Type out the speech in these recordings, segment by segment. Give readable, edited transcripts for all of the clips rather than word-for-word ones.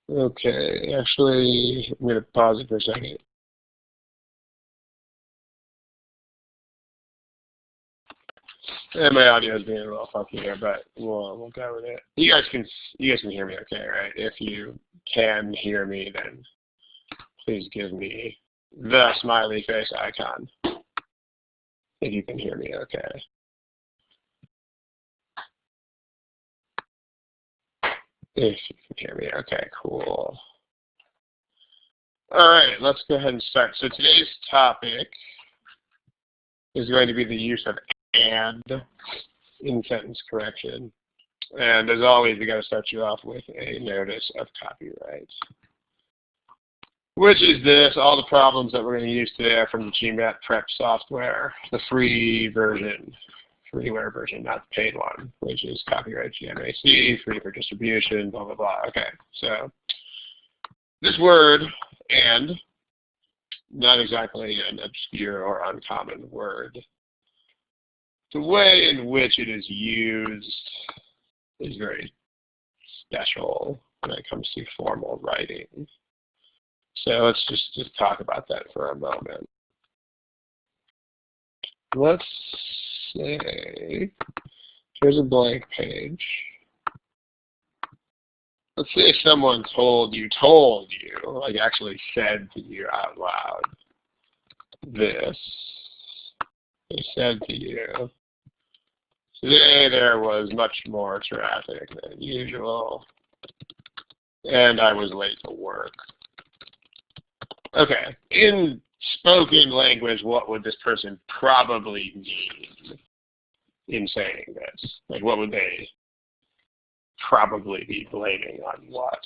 Okay, actually, I'm going to pause it for a second. And my audio is being a little funky here, but we'll go with it. You guys can hear me okay, right? If you can hear me, then please give me the smiley face icon. If you can hear me okay. If you can hear me okay, cool. All right, let's go ahead and start. So today's topic is going to be the use of and in sentence correction. And as always, we got to start you off with a notice of copyright. Which is this, all the problems that we're going to use today are from the GMAT prep software, the free version, freeware version, not the paid one, which is copyright GMAC, free for distribution, blah, blah, blah. Okay, so this word, and, not exactly an obscure or uncommon word. The way in which it is used is very special when it comes to formal writing. So let's just talk about that for a moment. Let's say, here's a blank page. Let's say someone told you, like actually said to you out loud, this. They said to you, today there was much more traffic than usual, and I was late to work. Okay, in spoken language, what would this person probably mean in saying this? Like, what would they probably be blaming on what?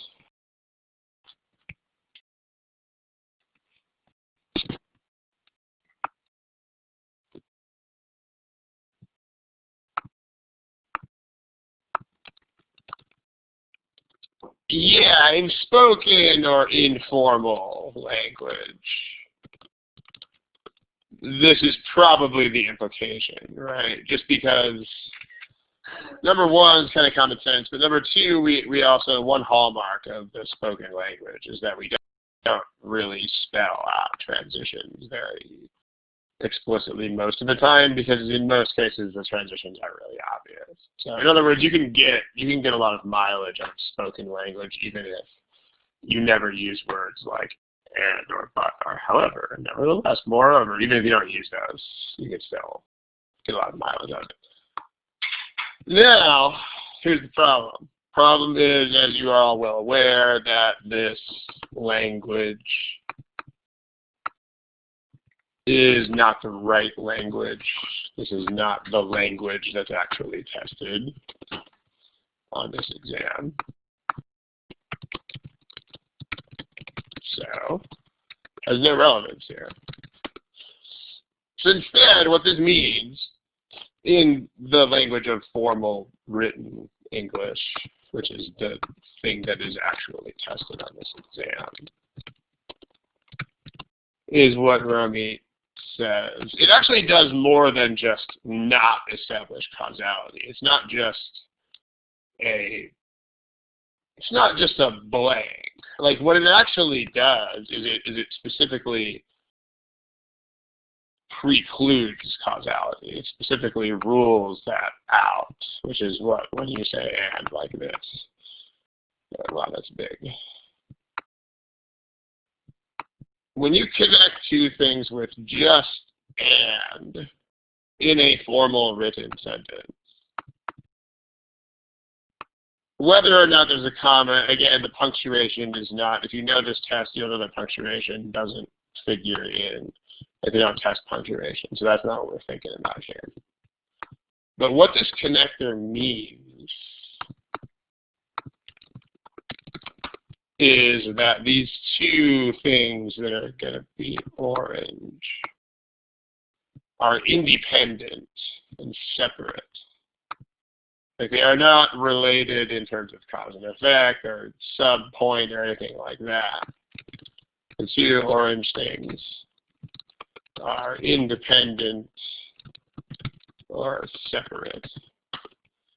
Yeah, in spoken or informal language. This is probably the implication, right? Just because, number one, it's kind of common sense, but number two, we also, one hallmark of the spoken language is that we don't really spell out transitions very explicitly most of the time, because in most cases the transitions are really obvious. So in other words, you can get a lot of mileage out of spoken language even if you never use words like and or but or however. Nevertheless, moreover, even if you don't use those, you can still get a lot of mileage out of it. Now, here's the problem. Problem is, as you are all well aware, that this language is not the right language. This is not the language that's actually tested on this exam. So, has no relevance here. So instead, what this means in the language of formal written English, which is the thing that is actually tested on this exam, is what Romy says. It actually does more than just not establish causality. It's not just a blank. Like, what it actually does is it specifically precludes causality. It specifically rules that out, which is what, when you say and like this. Wow, that's big. When you connect two things with just and in a formal written sentence, whether or not there's a comma, again, the punctuation is not, if you know this test, you'll know that punctuation doesn't figure in if you don't test punctuation. So that's not what we're thinking about here. But what this connector means is that these two things that are going to be orange are independent and separate. Like, they are not related in terms of cause and effect or sub-point or anything like that. The two orange things are independent or separate.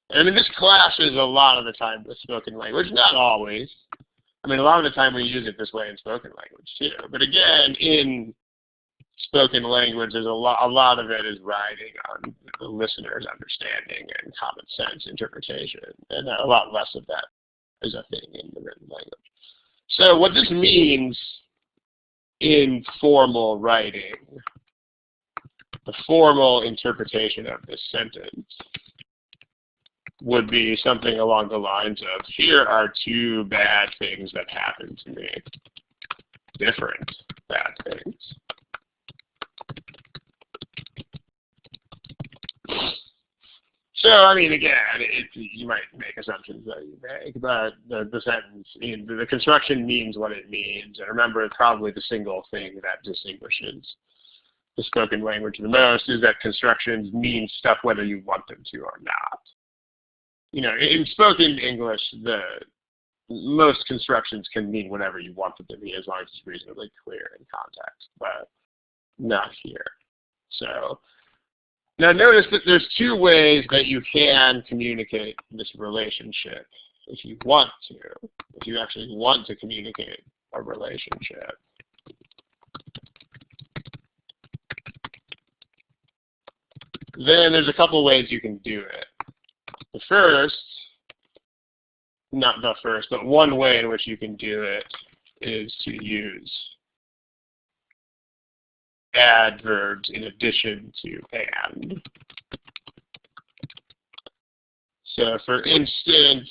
And I mean, this clashes a lot of the time with spoken language, not always. I mean, a lot of the time we use it this way in spoken language too. But again, in spoken language, there's a lot of it is riding on the listener's understanding and common sense interpretation, and a lot less of that is a thing in the written language. So what this means in formal writing, the formal interpretation of this sentence would be something along the lines of, here are two bad things that happened to me. Different bad things. So, I mean, again, you might make assumptions that you make, but the sentence, the construction means what it means. And remember, it's probably the single thing that distinguishes the spoken language the most is that constructions mean stuff whether you want them to or not. You know, in spoken English, most constructions can mean whatever you want them to be as long as it's reasonably clear in context, but not here. So now notice that there's two ways that you can communicate this relationship if you want to, if you actually want to communicate a relationship. Then there's a couple ways you can do it. The first, not the first, but one way in which you can do it is to use adverbs in addition to and. So for instance,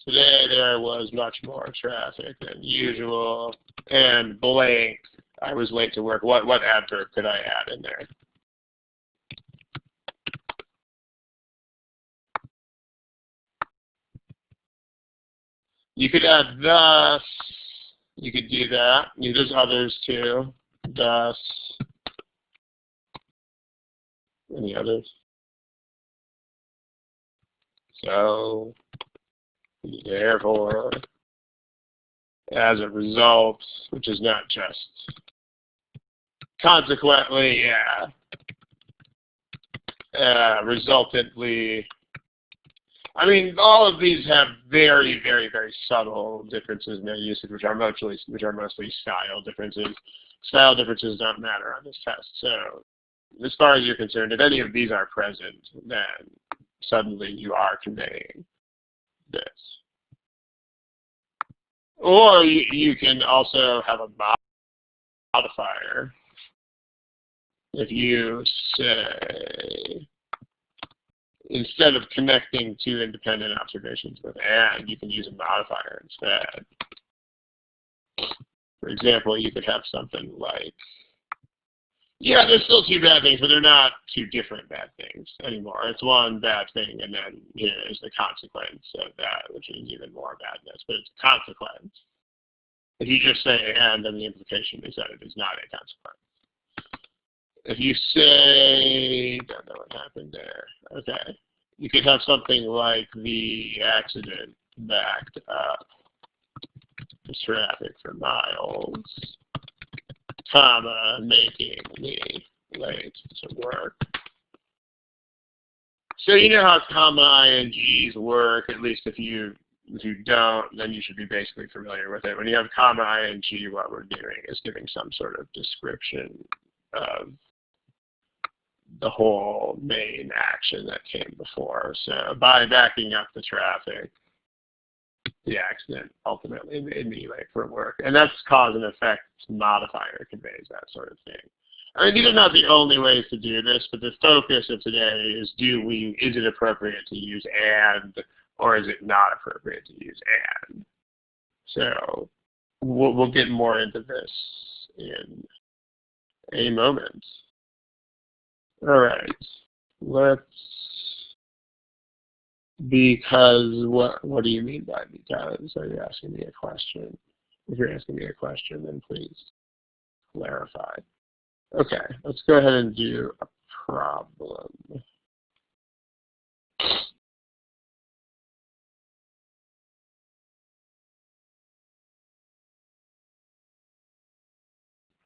today there was much more traffic than usual, and blank, I was late to work. What adverb could I add in there? You could add thus. You could do that. There's others too. Thus. Any others? So, therefore, as a result, which is not just consequently, resultantly. I mean, all of these have very, very, very subtle differences in their usage, which are mostly style differences. Style differences don't matter on this test. So, as far as you're concerned, if any of these are present, then suddenly you are conveying this. Or you can also have a modifier. If you say, instead of connecting two independent observations with and, you can use a modifier instead. For example, you could have something like, yeah, there's still two bad things, but they're not two different bad things anymore. It's one bad thing, and then here is the consequence of that, which is even more badness, but it's a consequence. If you just say and, then the implication is that it is not a consequence. If you say, don't know what happened there. Okay. You could have something like the accident backed up the traffic for miles, comma, making me late to work. So you know how comma INGs work, at least if you don't, then you should be basically familiar with it. When you have comma ING, what we're doing is giving some sort of description of the whole main action that came before. So by backing up the traffic, the accident ultimately made me late for work. And that's cause and effect modifier conveys that sort of thing. I mean, these are not the only ways to do this, but the focus of today is is it appropriate to use and, or is it not appropriate to use and? So we'll get more into this in a moment. All right, because, what do you mean by because? Are you asking me a question? If you're asking me a question, then please clarify. Okay, let's go ahead and do a problem.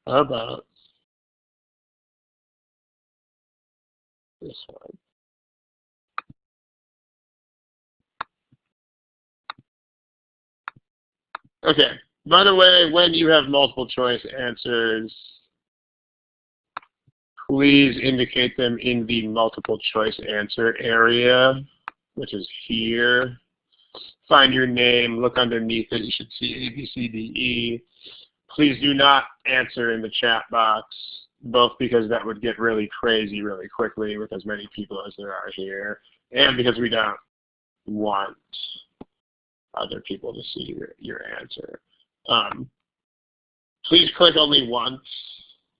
How about this one? Okay. By the way, when you have multiple choice answers, please indicate them in the multiple choice answer area, which is here. Find your name, look underneath it, you should see A, B, C, D, E. Please do not answer in the chat box, both because that would get really crazy really quickly with as many people as there are here, and because we don't want other people to see your answer. Please click only once.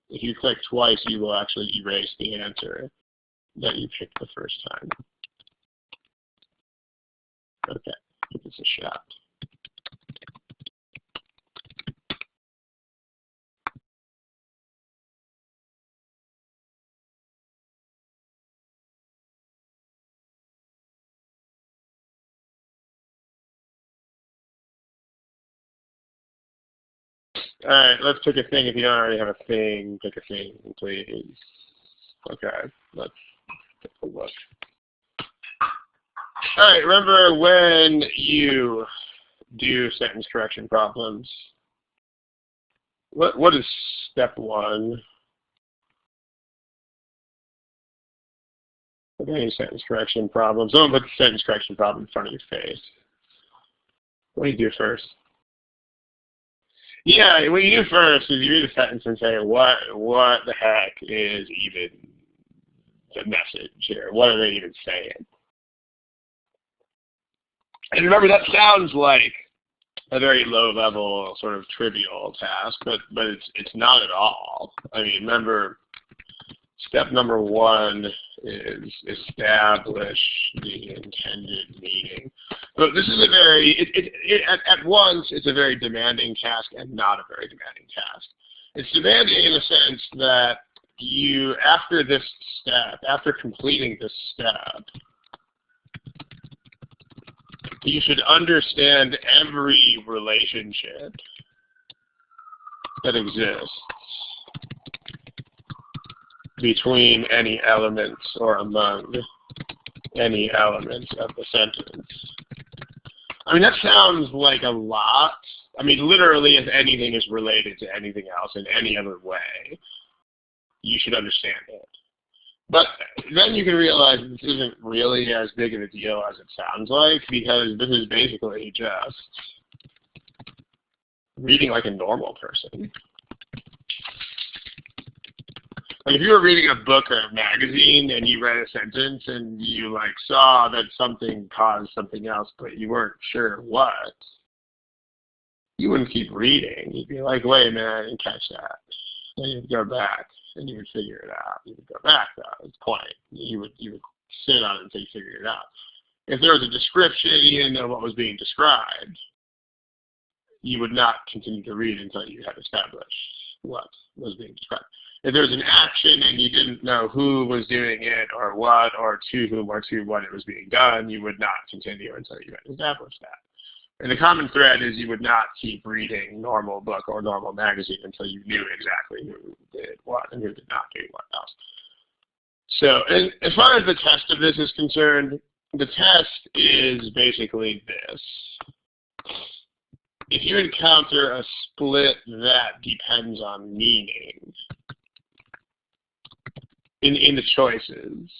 If you click twice, you will actually erase the answer that you picked the first time. Okay, give this a shot. All right, let's pick a thing. If you don't already have a thing, pick a thing, please. Okay, let's take a look. All right, remember when you do sentence correction problems, what is step one? With any sentence correction problems, don't put the sentence correction problem in front of your face. What do you do first? Yeah, what you do first is you read a sentence and say, what the heck is even the message here? What are they even saying? And remember, that sounds like a very low-level, sort of trivial task, but it's not at all. I mean, remember, step number one is establish the intended meaning. But this is a very, at once, it's a very demanding task and not a very demanding task. It's demanding in the sense that you, after this step, after completing this step, you should understand every relationship that exists between any elements or among any elements of the sentence. I mean, that sounds like a lot. I mean, literally, if anything is related to anything else in any other way, you should understand it. But then you can realize this isn't really as big of a deal as it sounds like, because this is basically just reading like a normal person. Like if you were reading a book or a magazine and you read a sentence and you like saw that something caused something else, but you weren't sure what, you wouldn't keep reading. You'd be like, wait a minute, I didn't catch that. Then you'd go back and you would figure it out. You would go back though, it's point. You would sit on it until you figured it out. If there was a description, you didn't know what was being described, you would not continue to read until you had established what was being described. If there was an action and you didn't know who was doing it or what or to whom or to what it was being done, you would not continue until you had established that. And the common thread is you would not keep reading normal book or normal magazine until you knew exactly who did what and who did not do what else. So and as far as the test of this is concerned, the test is basically this. If you encounter a split that depends on meaning in the choices,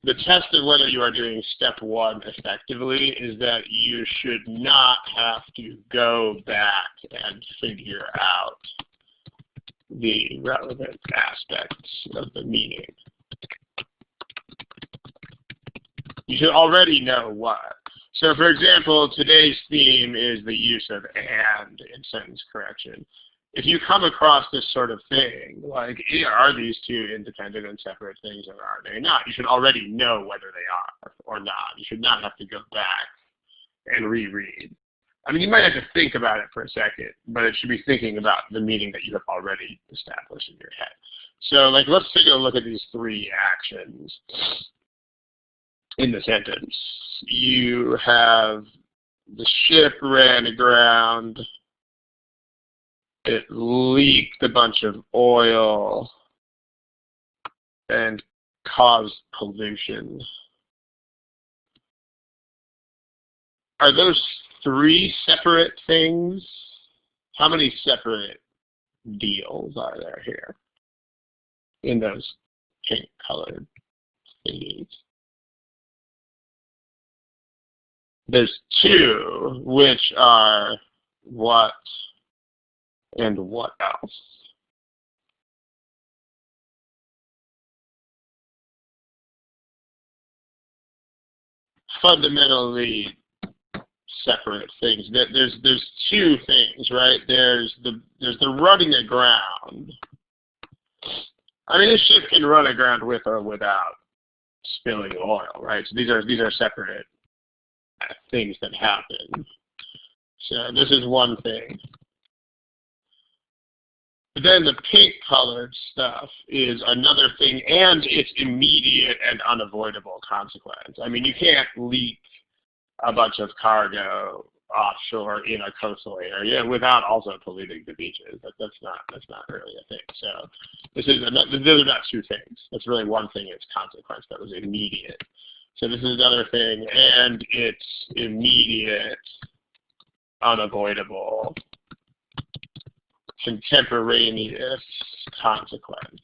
the test of whether you are doing step one effectively is that you should not have to go back and figure out the relevant aspects of the meaning. You should already know what. So for example, today's theme is the use of and in sentence correction. If you come across this sort of thing, like are these two independent and separate things or are they not, you should already know whether they are or not. You should not have to go back and reread. I mean, you might have to think about it for a second, but it should be thinking about the meaning that you have already established in your head. So like, let's take a look at these three actions in the sentence. You have the ship ran aground, it leaked a bunch of oil and caused pollution. Are those three separate things? How many separate deals are there here in those pink colored thingies? There's two, which are what and what else? Fundamentally separate things. There's two things, right? There's the running aground. I mean, this ship can run aground with or without spilling oil, right? So these are separate things that happen. So this is one thing. But then the pink colored stuff is another thing, and it's immediate and unavoidable consequence. I mean, you can't leak a bunch of cargo offshore in a coastal area without also polluting the beaches. That's not really a thing. So those are not two things. That's really one thing. It's consequence that was immediate. So this is another thing, and it's immediate, unavoidable, contemporaneous consequence.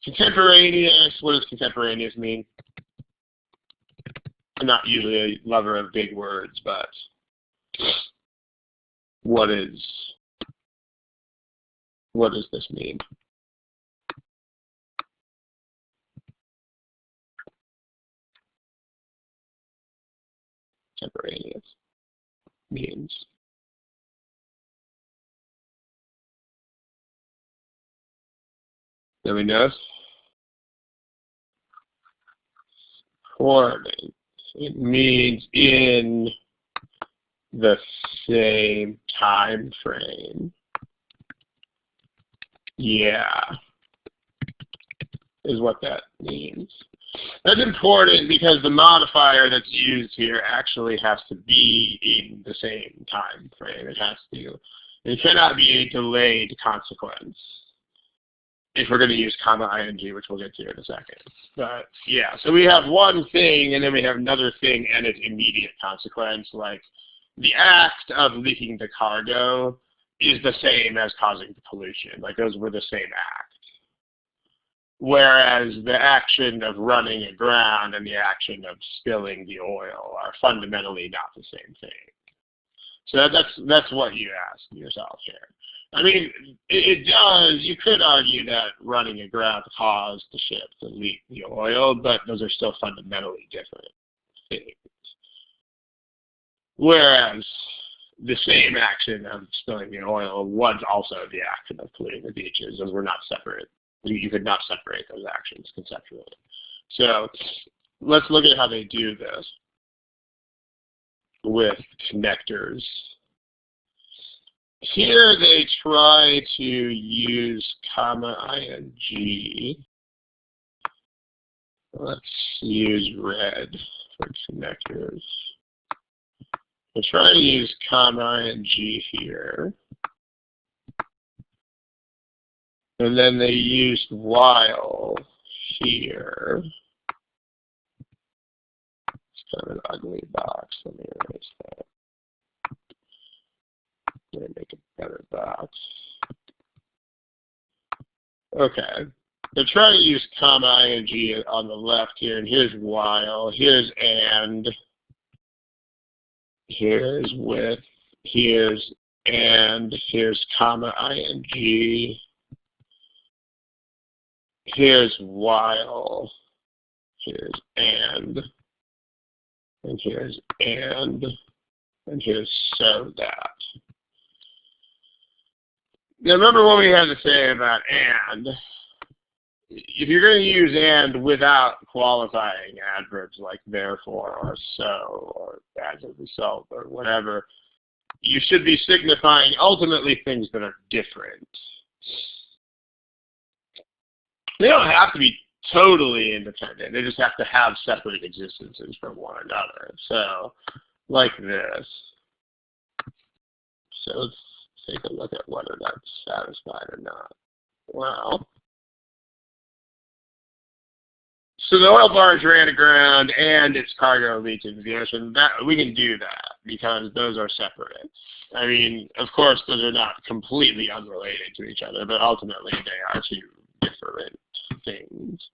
Contemporaneous, what does contemporaneous mean? I'm not usually a lover of big words, but what does this mean? Contemporaneous means do we know? Coordinate. It means in the same time frame. Yeah, is what that means. That's important because the modifier that's used here actually has to be in the same time frame. It cannot be a delayed consequence if we're going to use comma ing, which we'll get to in a second. But yeah, so we have one thing and then we have another thing and its immediate consequence, like the act of leaking the cargo is the same as causing the pollution. Like those were the same act. Whereas the action of running aground and the action of spilling the oil are fundamentally not the same thing. So that's what you ask yourself here. I mean, it does, you could argue that running aground caused the ship to leak the oil, but those are still fundamentally different things. Whereas the same action of spilling the oil was also the action of polluting the beaches. Those were not separate. You could not separate those actions conceptually. So let's look at how they do this with connectors. Here they try to use comma ing. Let's use red for connectors. They try to use comma ing here. And then they used while here. It's kind of an ugly box. Let me erase that. Let me make a better box. Okay. They're trying to use comma ing on the left here, and here's while, here's and, here's with, here's and, here's comma ing, here's while, here's and here's and here's so that. Now remember what we had to say about and. If you're going to use and without qualifying adverbs like therefore or so or as a result or whatever, you should be signifying ultimately things that are different. They don't have to be totally independent. They just have to have separate existences from one another. So, like this. So let's take a look at whether that's satisfied or not. Well, So the oil barge ran aground and its cargo leaked into the ocean. That we can do that because those are separate. I mean, of course, those are not completely unrelated to each other, but ultimately they are two different things.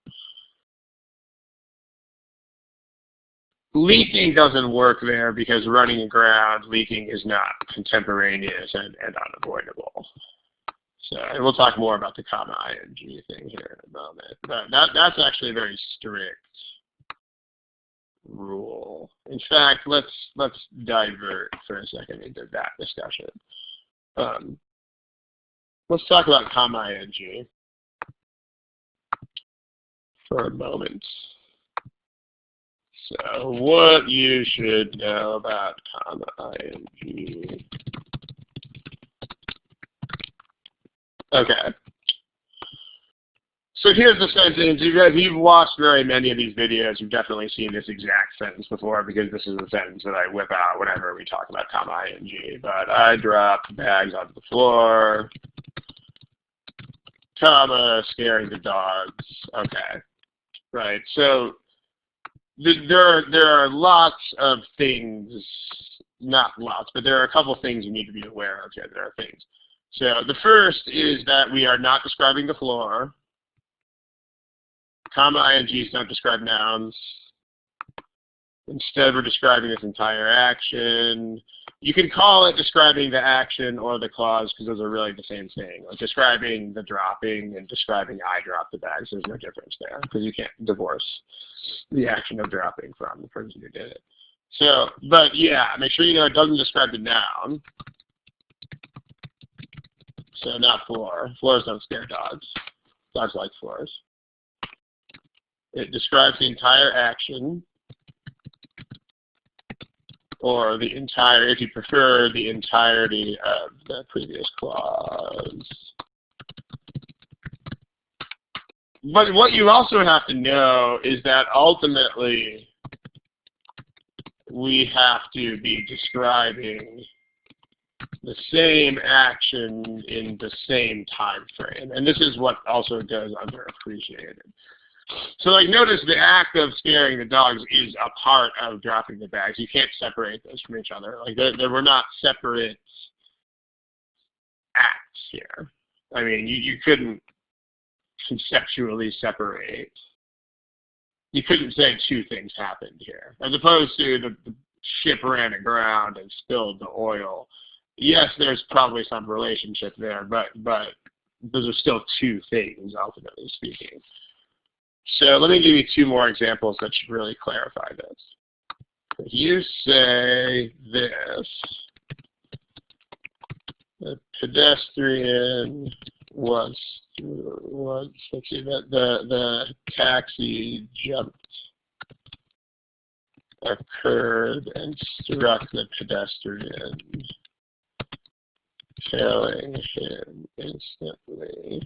Leaking doesn't work there because running aground, leaking is not contemporaneous and unavoidable. So, and we'll talk more about the comma ing thing here in a moment. But that's actually a very strict rule. In fact, let's divert for a second into that discussion. Let's talk about comma ing for a moment. So, what you should know about comma ing. Okay. So here's the sentence. If you've watched very many of these videos, you've definitely seen this exact sentence before because this is the sentence that I whip out whenever we talk about comma ing. But I dropped bags onto the floor, comma, scaring the dogs. Okay. Right. So there are lots of things, not lots, but there are a couple things you need to be aware of here. There are things. So the first is that we are not describing the floor. Comma ings don't describe nouns. Instead, we're describing this entire action. You can call it describing the action or the clause because those are really the same thing. Like describing the dropping and describing I dropped the bags, there's no difference there because you can't divorce the action of dropping from the person who did it. So, but yeah, make sure you know it doesn't describe the noun. So not floor. Floors don't scare dogs. Dogs like floors. It describes the entire action, or the entire, if you prefer, the entirety of the previous clause. But what you also have to know is that ultimately we have to be describing the same action in the same time frame. And this is what also goes underappreciated. So like notice the act of scaring the dogs is a part of dropping the bags. You can't separate those from each other. Like there were not separate acts here. I mean, you couldn't conceptually separate. You couldn't say two things happened here. As opposed to the ship ran aground and spilled the oil. Yes, there's probably some relationship there, but those are still two things, ultimately speaking. So let me give you two more examples that should really clarify this. If you say this, the pedestrian let's see, the taxi jumped, occurred, and struck the pedestrian, killing him instantly.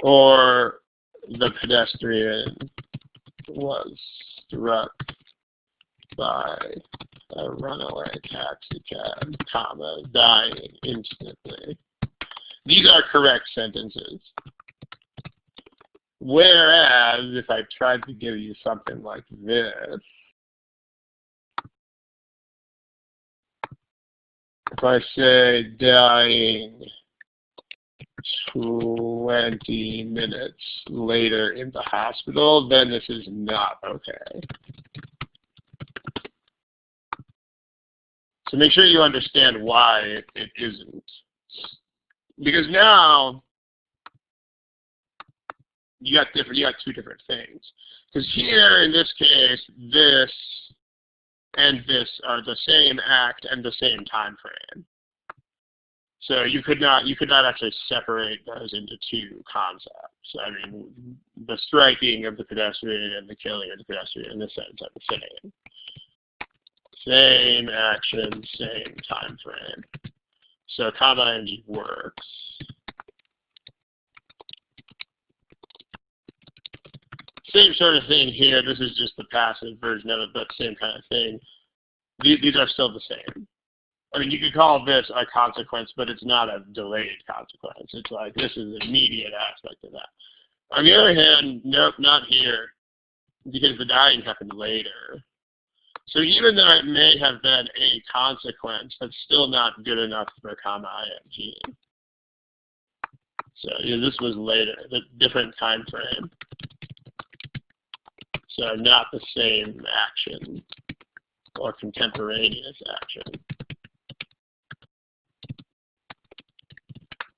Or the pedestrian was struck by a runaway taxi cab, comma, dying instantly. These are correct sentences. Whereas, if I tried to give you something like this, if I say dying 20 minutes later in the hospital, then this is not okay. So make sure you understand why it isn't. Because now you got two different things. Because here in this case, this and this are the same act and the same time frame. So you could not actually separate those into two concepts. I mean, the striking of the pedestrian and the killing of the pedestrian in this sense are the same. Same action, same time frame. So comma ing works. Same sort of thing here. This is just the passive version of it, but same kind of thing. These are still the same. I mean, you could call this a consequence, but it's not a delayed consequence. It's like this is an immediate aspect of that. On the other hand, nope, not here, because the dying happened later. So even though it may have been a consequence, that's still not good enough for comma ing. So this was later, the different time frame. So not the same action or contemporaneous action.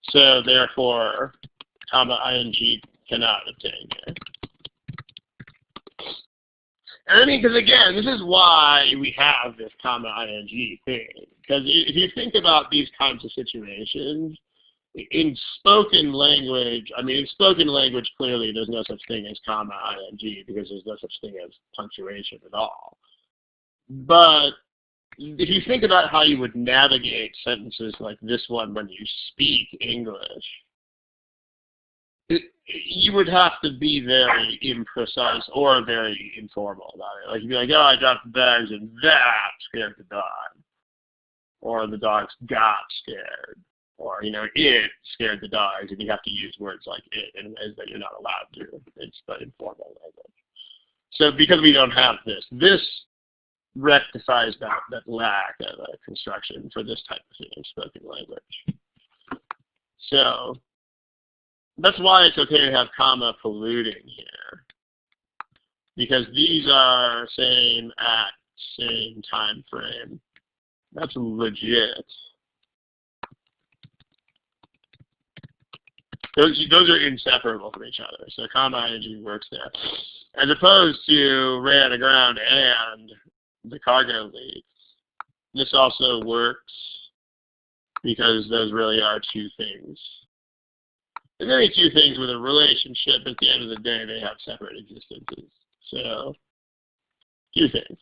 So therefore, comma ing cannot obtain here. And I mean, because again, this is why we have this comma ing thing. Because if you think about these kinds of situations, in spoken language, I mean, in spoken language, clearly there's no such thing as comma ing because there's no such thing as punctuation at all. But if you think about how you would navigate sentences like this one when you speak English, you would have to be very imprecise or very informal about it. Like you'd be like, oh, I dropped the bags and that scared the dog. Or the dogs got scared. Or, it scared the dogs, and you have to use words like it in ways that you're not allowed to. It's the informal language. So because we don't have this rectifies that lack of a construction for this type of thing in spoken language. So that's why it's okay to have comma polluting here. Because these are same act, same time frame. That's legit. Those are inseparable from each other. So comma ing works there. As opposed to ran aground and the cargo leaks. This also works because those really are two things. And any two things with a relationship, at the end of the day, they have separate existences. So, two things.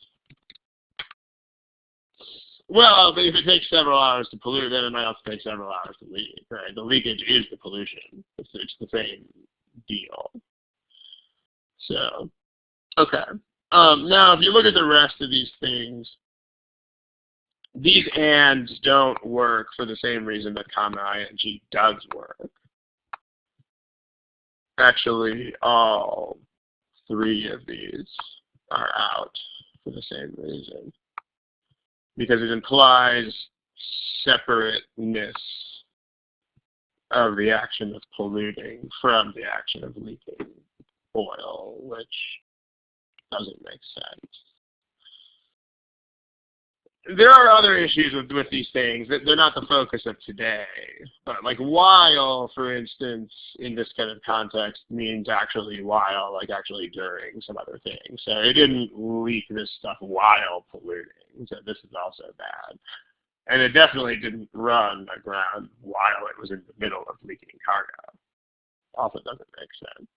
Well, but if it takes several hours to pollute, then it might also take several hours to leak, right? The leakage is the pollution. It's the same deal. So, okay. Now, if you look at the rest of these things, these ands don't work for the same reason that comma ing does work. Actually, all three of these are out for the same reason. Because it implies separateness of the action of polluting from the action of leaking oil, which doesn't make sense. There are other issues with these things that they're not the focus of today. But like while, for instance, in this kind of context means actually while, like actually during some other things. So it didn't leak this stuff while polluting. So this is also bad. And it definitely didn't run aground while it was in the middle of leaking cargo. Also doesn't make sense.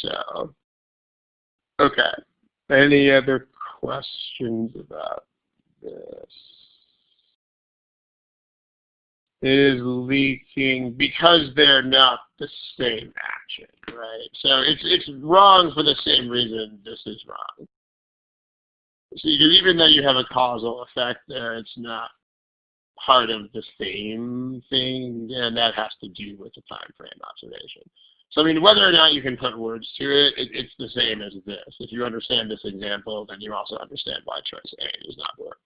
So, okay. Any other questions about this? Is leaking because they're not the same action, right? So it's wrong for the same reason this is wrong. So even though you have a causal effect there, it's not part of the same thing, and that has to do with the time frame observation. So I mean, whether or not you can put words to it, it's the same as this. If you understand this example, then you also understand why choice A does not work.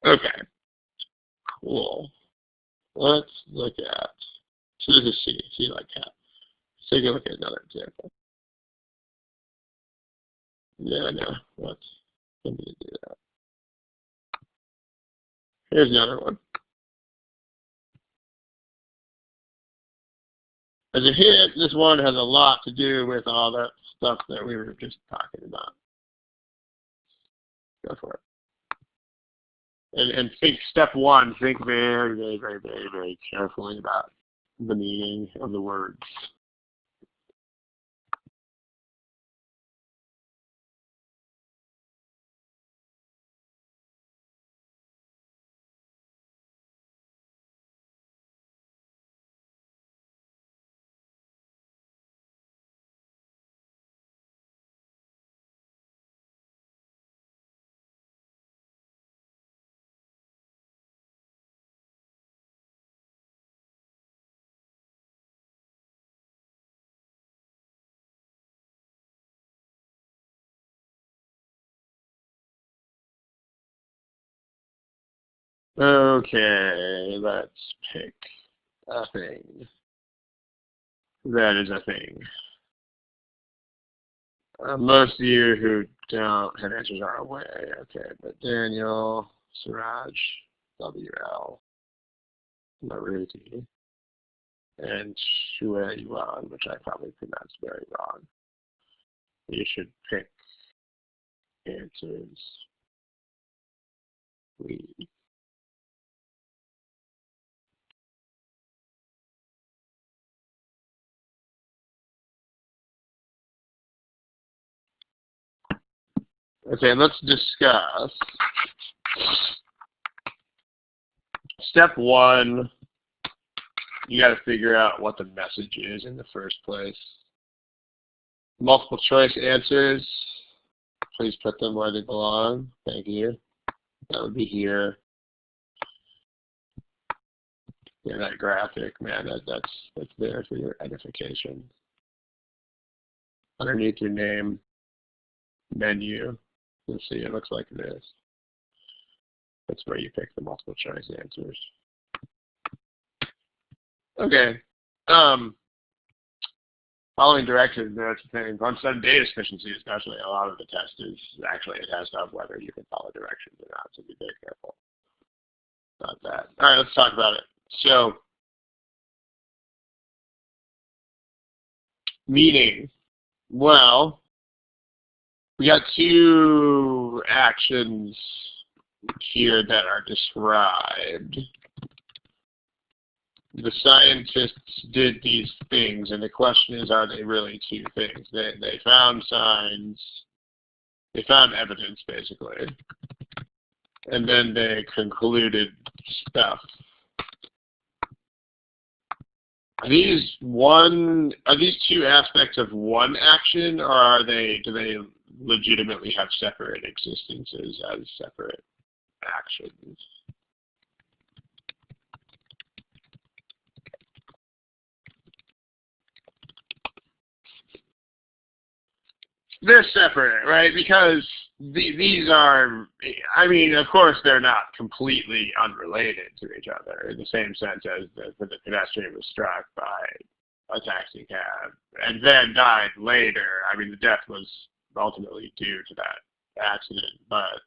Okay, cool. Let's look at, so this is C like cat. So you can look at another example. Yeah, no, let me do that. Here's another one. As a hint, this one has a lot to do with all that stuff that we were just talking about. Go for it. And think step one, think very, very, very, very, very carefully about the meaning of the words. Okay, let's pick a thing. That is a thing. Most of you who don't have answers are away. Okay, but Daniel, Suraj, WL, Maruti, and Shue Yuan, which I probably pronounced very wrong. You should pick answers. Please. Okay, let's discuss. Step one, you got to figure out what the message is in the first place. Multiple choice answers, please put them where they belong. Thank you. That would be here. Yeah, that graphic, man, that's there for your edification. Underneath your name, menu, you'll see it looks like this. That's where you pick the multiple choice answers. Okay. Following directions, that's the thing. On some data sufficiency, especially, a lot of the test is actually a test of whether you can follow directions or not, so be very careful about that. All right, let's talk about it. So, meaning, well, we got two actions here that are described. The scientists did these things, and the question is, are they really two things? They found signs, they found evidence, basically, and then they concluded stuff. Are these two aspects of one action, or do they legitimately have separate existences as separate actions? They're separate, right? Because these are, I mean, of course, they're not completely unrelated to each other in the same sense as the pedestrian was struck by a taxi cab and then died later. I mean, the death was ultimately due to that accident, but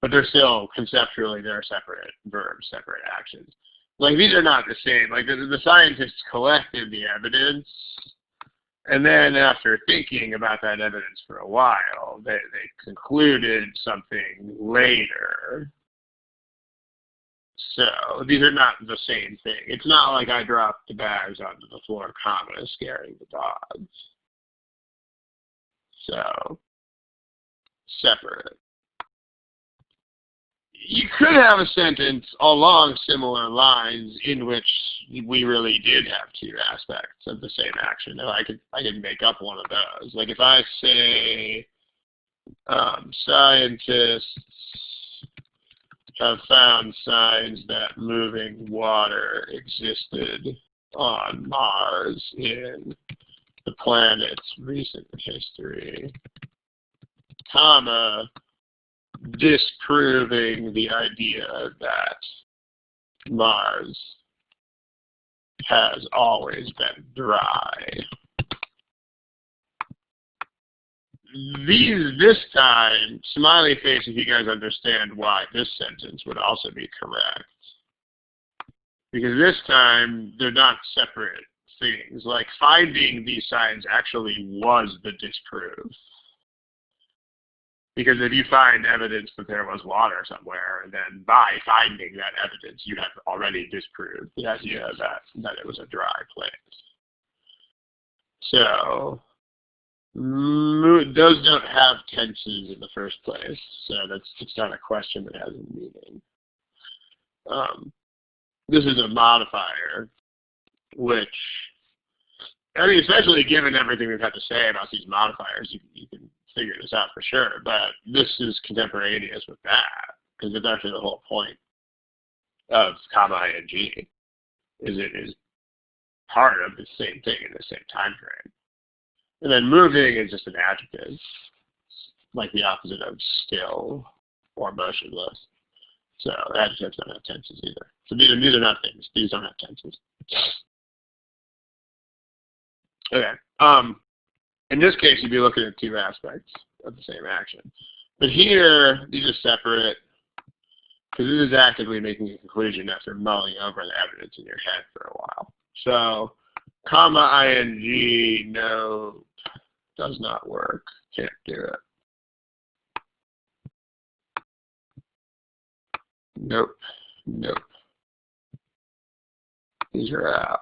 they're still conceptually, they're separate verbs, separate actions. Like, these are not the same. Like, the scientists collected the evidence, and then after thinking about that evidence for a while, they concluded something later. So these are not the same thing. It's not like I dropped the bags onto the floor, scaring the dogs. So, separate. You could have a sentence along similar lines in which we really did have two aspects of the same action. And I could make up one of those. Like if I say scientists have found signs that moving water existed on Mars in the planet's recent history, comma, disproving the idea that Mars has always been dry. This time, smiley face if you guys understand why this sentence would also be correct. Because this time, they're not separate things. Like finding these signs actually was the disproof. Because if you find evidence that there was water somewhere, then by finding that evidence, you have already disproved the idea that it was a dry place. So, those don't have tenses in the first place, so it's not a question that has a meaning. This is a modifier, which, I mean, especially given everything we've had to say about these modifiers, you can figure this out for sure, but this is contemporaneous with that, because it's actually the whole point of comma ing, is it is part of the same thing in the same time frame. And then moving is just an adjective, like the opposite of still or motionless. So adjectives don't have tenses either. So these are not things. These don't have tenses. Okay. In this case, you'd be looking at two aspects of the same action. But here, these are separate, because this is actively making a conclusion after mulling over the evidence in your head for a while. So, comma ing, no, does not work. Can't do it. Nope. Nope. These are out.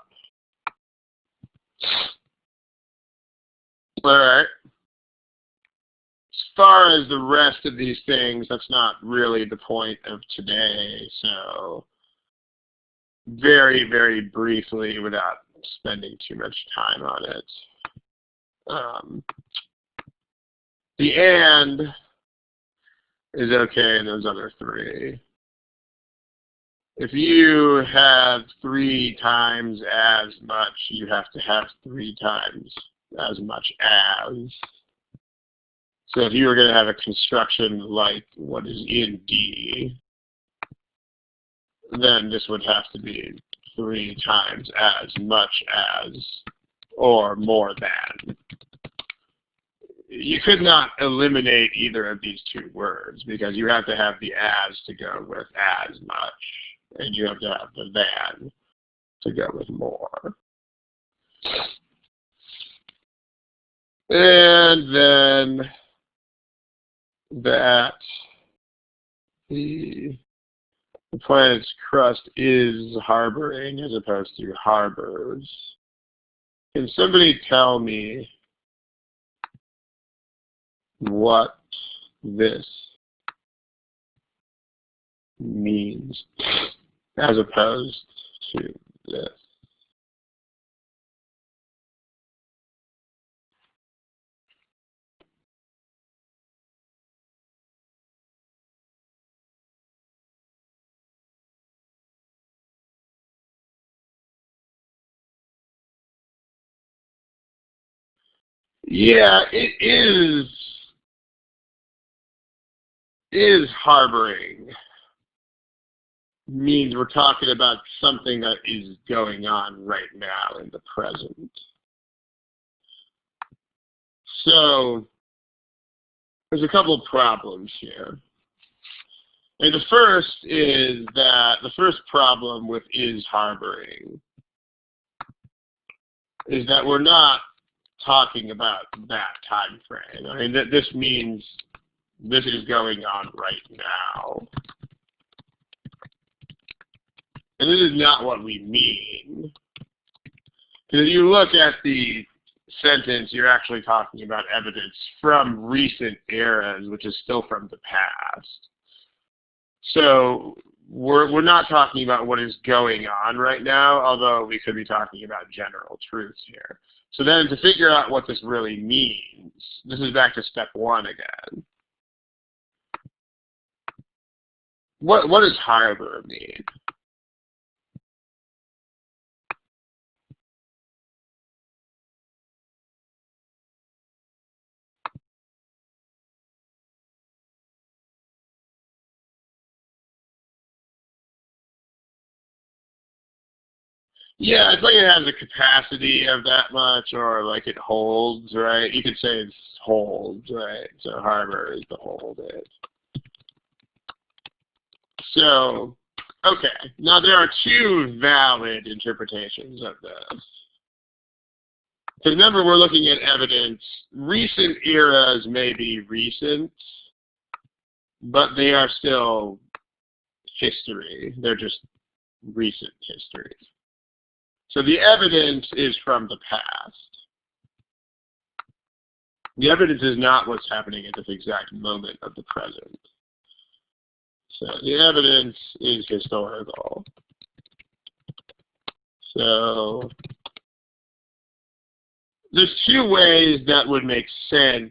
All right. As far as the rest of these things, that's not really the point of today. So very, very briefly, without spending too much time on it. The and is okay in those other three. If you have 3 times as much, you have to have 3 times as much as. So if you were going to have a construction like what is in D, then this would have to be 3 times as much as, or more than. You could not eliminate either of these 2 words because you have to have the as to go with as much, and you have to have the than to go with more. And then that the planet's crust is harboring as opposed to harbors. Can somebody tell me what this means as opposed to this? Yeah, it is harboring. Means we're talking about something that is going on right now in the present. So there's a couple of problems here. And the first is that the first problem with is harboring is that we're not talking about that time frame. I mean, this means this is going on right now. And this is not what we mean. Because if you look at the sentence, you're actually talking about evidence from recent eras, which is still from the past. So we're not talking about what is going on right now, although we could be talking about general truths here. So then to figure out what this really means, this is back to step 1 again. What does harbor mean? Yeah, it's like it has a capacity of that much, or like it holds, right? You could say it holds, right? So harbor is to hold it. So, okay. Now there are 2 valid interpretations of this. So remember, we're looking at evidence. Recent eras may be recent, but they are still history. They're just recent history. So the evidence is from the past. The evidence is not what's happening at this exact moment of the present. So the evidence is historical. So there's 2 ways that would make sense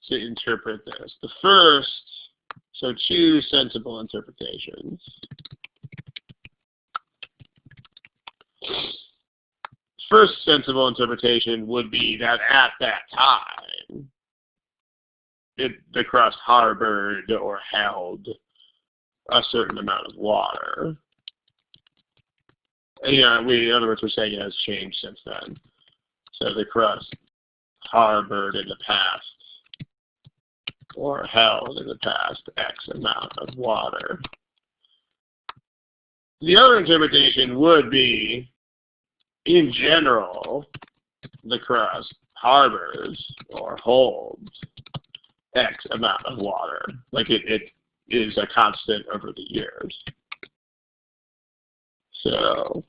to interpret this. The first, so 2 sensible interpretations. First sensible interpretation would be that at that time, the crust harbored or held a certain amount of water. And, you know, in other words, we're saying it has changed since then. So the crust harbored in the past or held in the past X amount of water. The other interpretation would be, in general, the crust harbors or holds X amount of water. Like it is a constant over the years. So,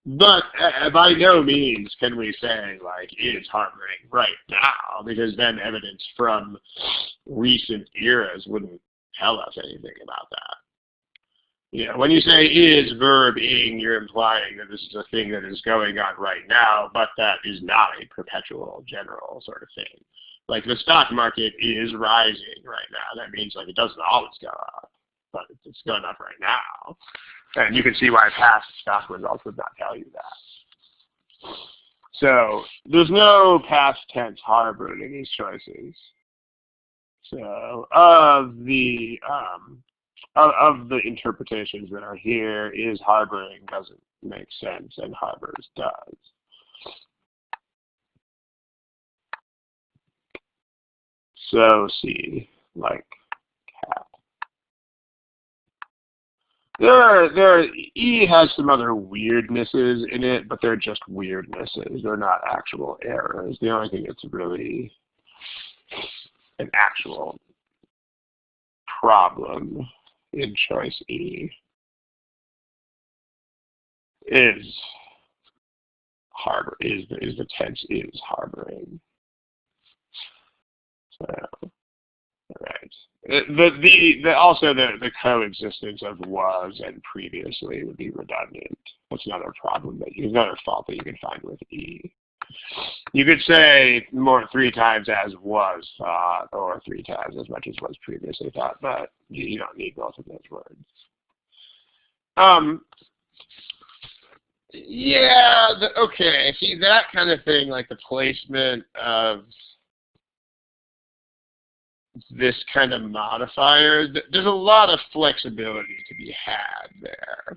but by no means can we say, like, it is harboring right now, because then evidence from recent eras wouldn't tell us anything about that. You know, when you say is verb ing, you're implying that this is a thing that is going on right now, but that is not a perpetual general sort of thing. Like the stock market is rising right now. That means like it doesn't always go up, but it's going up right now. And you can see why past stock results would not tell you that. So there's no past tense harbored in these choices. So of the interpretations that are here, is harboring doesn't make sense and harbors does. So C, like cat. E has some other weirdnesses in it, but they're just weirdnesses. They're not actual errors. The only thing that's really an actual problem in choice E is the tense is harboring. So, all right. Also the coexistence of was and previously would be redundant. That's another problem another fault that you can find with E. You could say more 3 times as was thought, or 3 times as much as was previously thought, but you don't need both of those words. Yeah, okay, see, that kind of thing, like the placement of this kind of modifier, there's a lot of flexibility to be had there.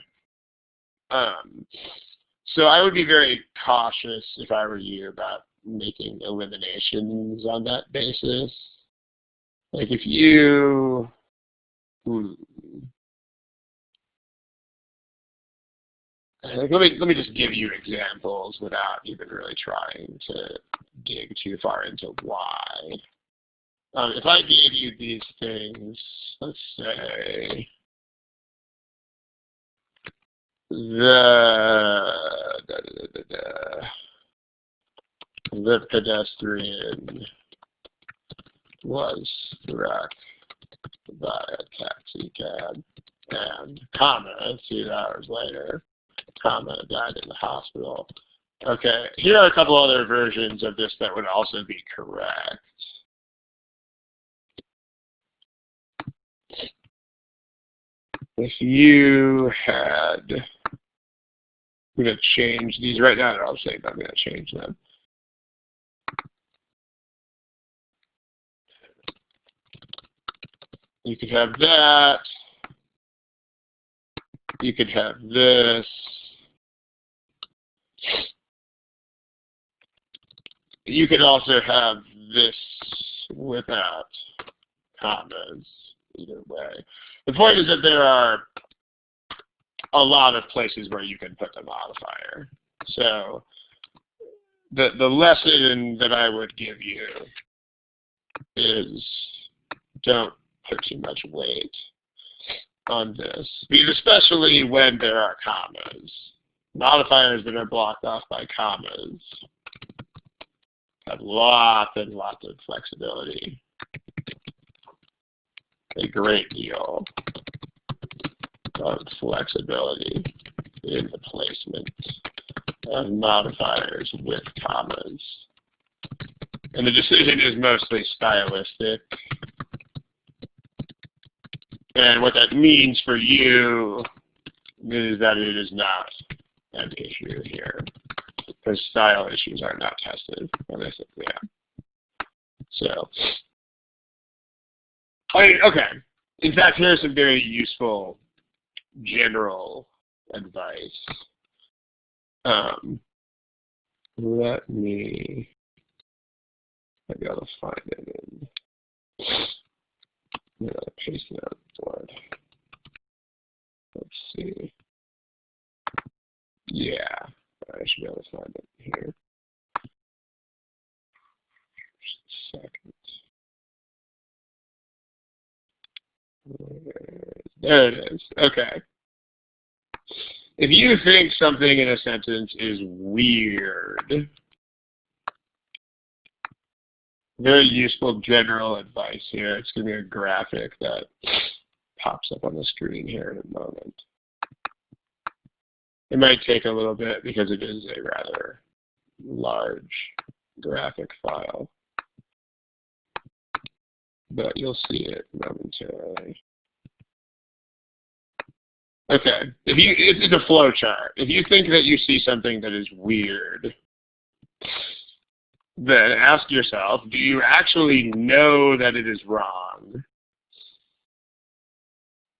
So I would be very cautious if I were you about making eliminations on that basis. Like if you, let me just give you examples without even really trying to dig too far into why. If I gave you these things, let's say the pedestrian was struck by a taxi cab and, comma, 2 hours later, comma, died in the hospital. Okay, here are a couple other versions of this that would also be correct. If you had, I'm going to change these right now, I'll say I'm going to change them. You could have that. You could have this. You could also have this without commas, either way. The point is that there are a lot of places where you can put the modifier. So the lesson that I would give you is don't put too much weight on this, because especially when there are commas. Modifiers that are blocked off by commas have lots and lots of flexibility. A great deal of flexibility in the placement of modifiers with commas. And the decision is mostly stylistic. And what that means for you is that it is not an issue here, because style issues are not tested, and they simply are. So Okay. In fact, here's some very useful general advice. Let me, I gotta find it in, I gotta paste it on the board. Let's see. Yeah, I should be able to find it here. Just a second. There it is. Okay. If you think something in a sentence is weird, very useful general advice here. It's going to be a graphic that pops up on the screen here in a moment. It might take a little bit because it is a rather large graphic file, but you'll see it momentarily. Okay, it's a flow chart. If you think that you see something that is weird, then ask yourself, do you actually know that it is wrong?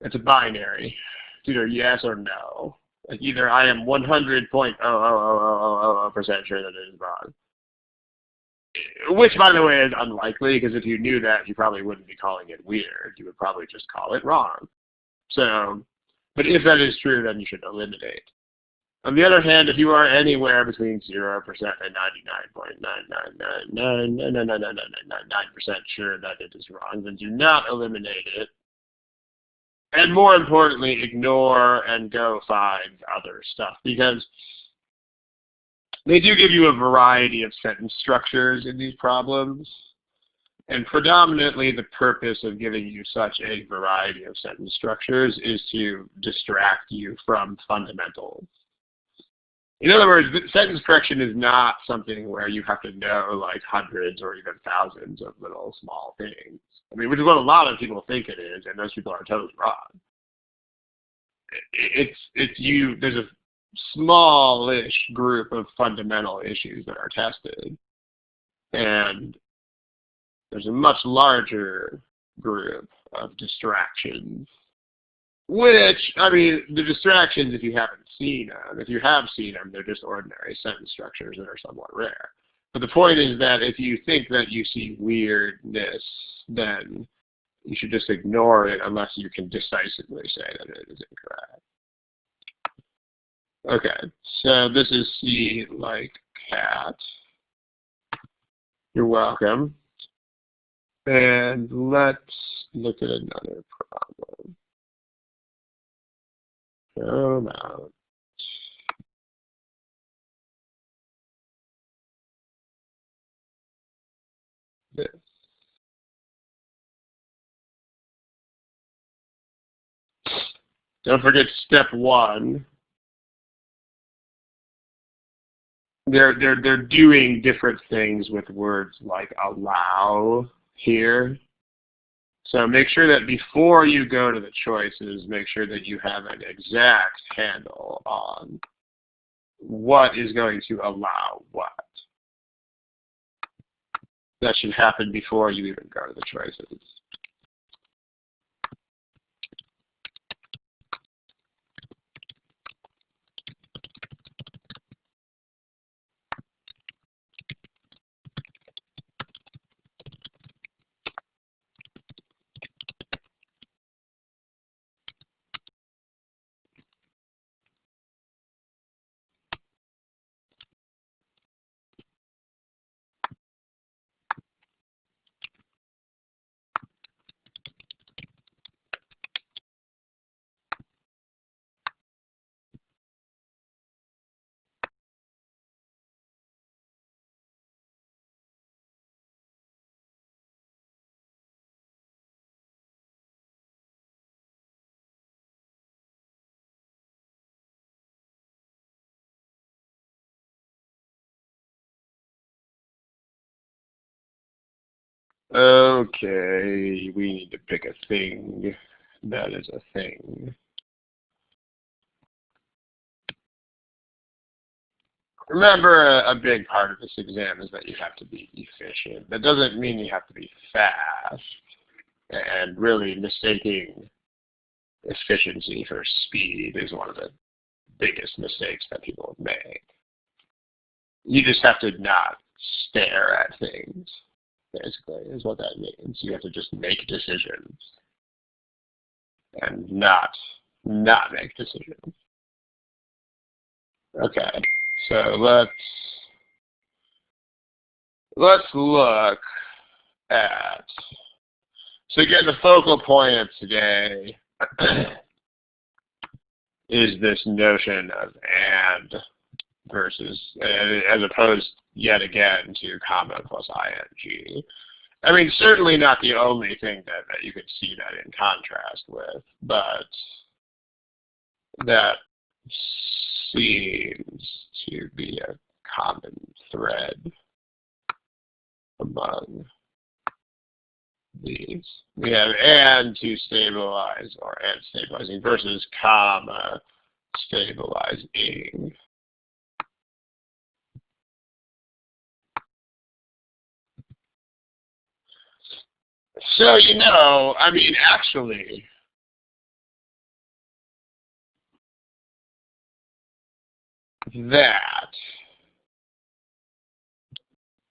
It's a binary. It's either yes or no. Like either I am 100.00000% sure that it is wrong. Which, by the way, is unlikely, because if you knew that, you probably wouldn't be calling it weird. You would probably just call it wrong. So, but if that is true, then you should eliminate. On the other hand, if you are anywhere between 0% and 99.999999999% sure that it is wrong, then do not eliminate it. And more importantly, ignore and go find other stuff, because they do give you a variety of sentence structures in these problems. And predominantly the purpose of giving you such a variety of sentence structures is to distract you from fundamentals. In other words, sentence correction is not something where you have to know like hundreds or even thousands of little small things. I mean, which is what a lot of people think it is, and those people are totally wrong. There's a smallish group of fundamental issues that are tested, and there's a much larger group of distractions, which, I mean, the distractions, if you haven't seen them, if you have seen them, they're just ordinary sentence structures that are somewhat rare. But the point is that if you think that you see weirdness, then you should just ignore it unless you can decisively say that it is incorrect. Okay, so this is C like cat. You're welcome. And let's look at another problem. Come out. This. Don't forget step 1. They're doing different things with words like allow here. So make sure that before you go to the choices, make sure that you have an exact handle on what is going to allow what. That should happen before you even go to the choices. Okay, we need to pick a thing that is a thing. Remember, a big part of this exam is that you have to be efficient. That doesn't mean you have to be fast. And really mistaking efficiency for speed is one of the biggest mistakes that people make. You just have to not stare at things, basically, is what that means. You have to just make decisions and not make decisions. Okay, so let's look at, so again, the focal point of today is this notion of and versus, as opposed yet again to comma plus ing. I mean, certainly not the only thing that you could see that in contrast with, but that seems to be a common thread among these. We have and to stabilize, or and stabilizing, versus comma stabilizing. So, I mean, actually, that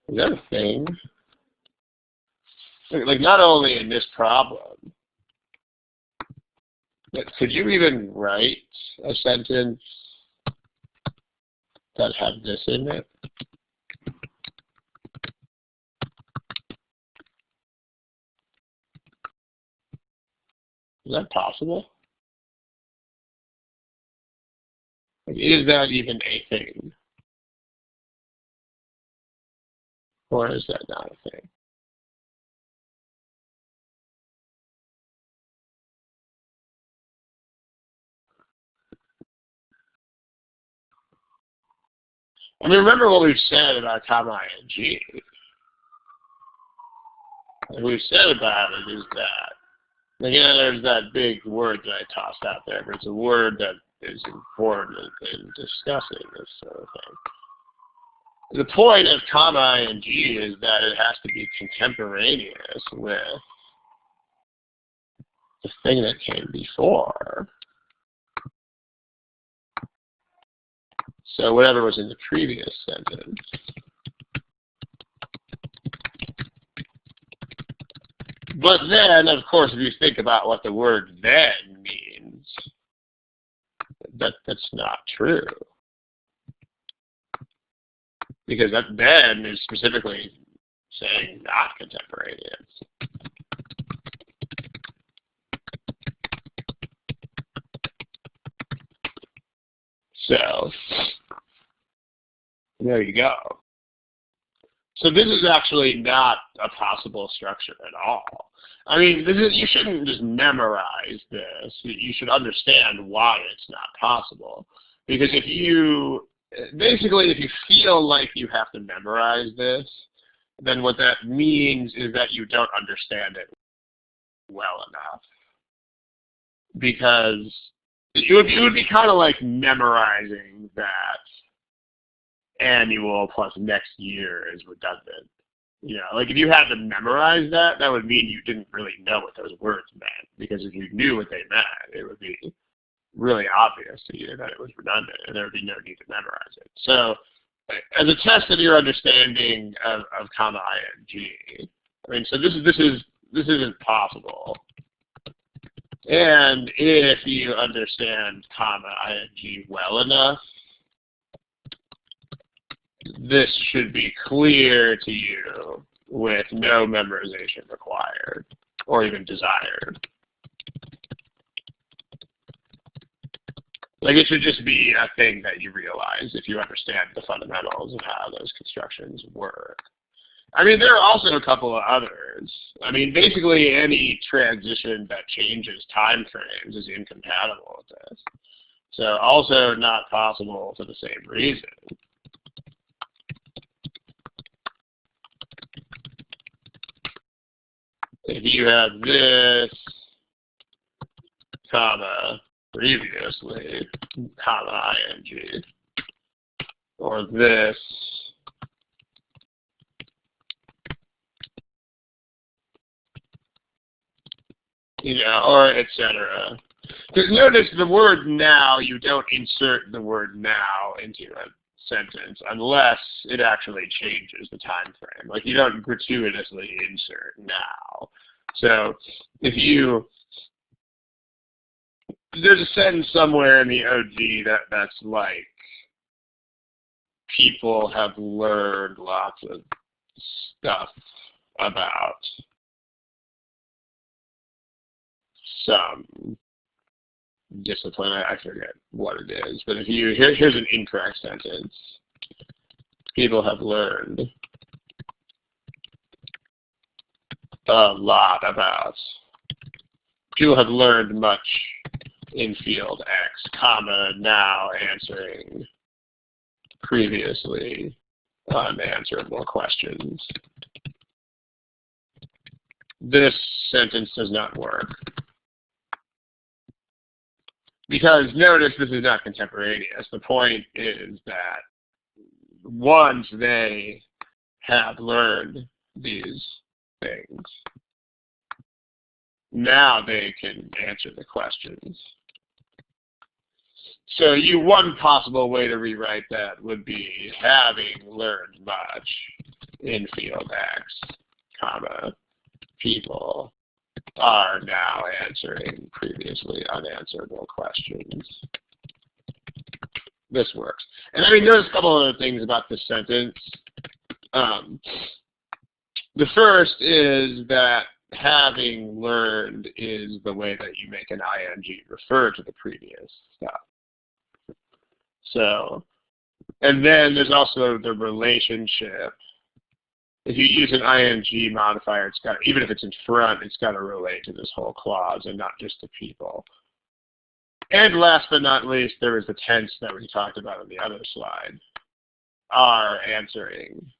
is that a thing? Like, not only in this problem, but could you even write a sentence that had this in it? Is that possible? Like, is that even a thing? Or is that not a thing? I mean, remember what we've said about comma ing. What we've said about it is that, again, there's that big word that I tossed out there, but it's a word that is important in discussing this sort of thing. The point of comma ing is that it has to be contemporaneous with the thing that came before. So whatever was in the previous sentence. But then, of course, if you think about what the word then means, that's not true. Because that then is specifically saying not contemporaneous. So, there you go. So this is actually not a possible structure at all. I mean, you shouldn't just memorize this. You should understand why it's not possible. Because if you feel like you have to memorize this, then what that means is that you don't understand it well enough. Because it would be kind of like memorizing that annual plus next year is redundant. Like if you had to memorize that, that would mean you didn't really know what those words meant. Because if you knew what they meant, it would be really obvious to you that it was redundant, and there would be no need to memorize it. So, as a test of your understanding of comma ing, I mean, so this isn't possible. And if you understand comma ing well enough, this should be clear to you with no memorization required or even desired. Like it should just be a thing that you realize if you understand the fundamentals of how those constructions work. I mean, there are also a couple of others. I mean, basically any transition that changes time frames is incompatible with this. So also not possible for the same reason. If you have this, comma, previously, comma ing, or this, or etc. Because notice the word now, you don't insert the word now into a sentence unless it actually changes the time frame. Like you don't gratuitously insert now. So if there's a sentence somewhere in the OG that's like, people have learned lots of stuff about some discipline. I forget what it is, but if here's an incorrect sentence. People have learned a lot about. People have learned much in field X, comma, now answering previously unanswerable questions. This sentence does not work. Because notice this is not contemporaneous. The point is that once they have learned these things, now they can answer the questions. So one possible way to rewrite that would be having learned much in field X, comma, people are now answering previously unanswerable questions. This works. And I mean, there's a couple other things about this sentence. The first is that having learned is the way that you make an ing refer to the previous stuff. So, and then there's also the relationship. If you use an ing modifier, it's got, even if it's in front, it's got to relate to this whole clause and not just to people. And last but not least, there was the tense that we talked about on the other slide, are answering.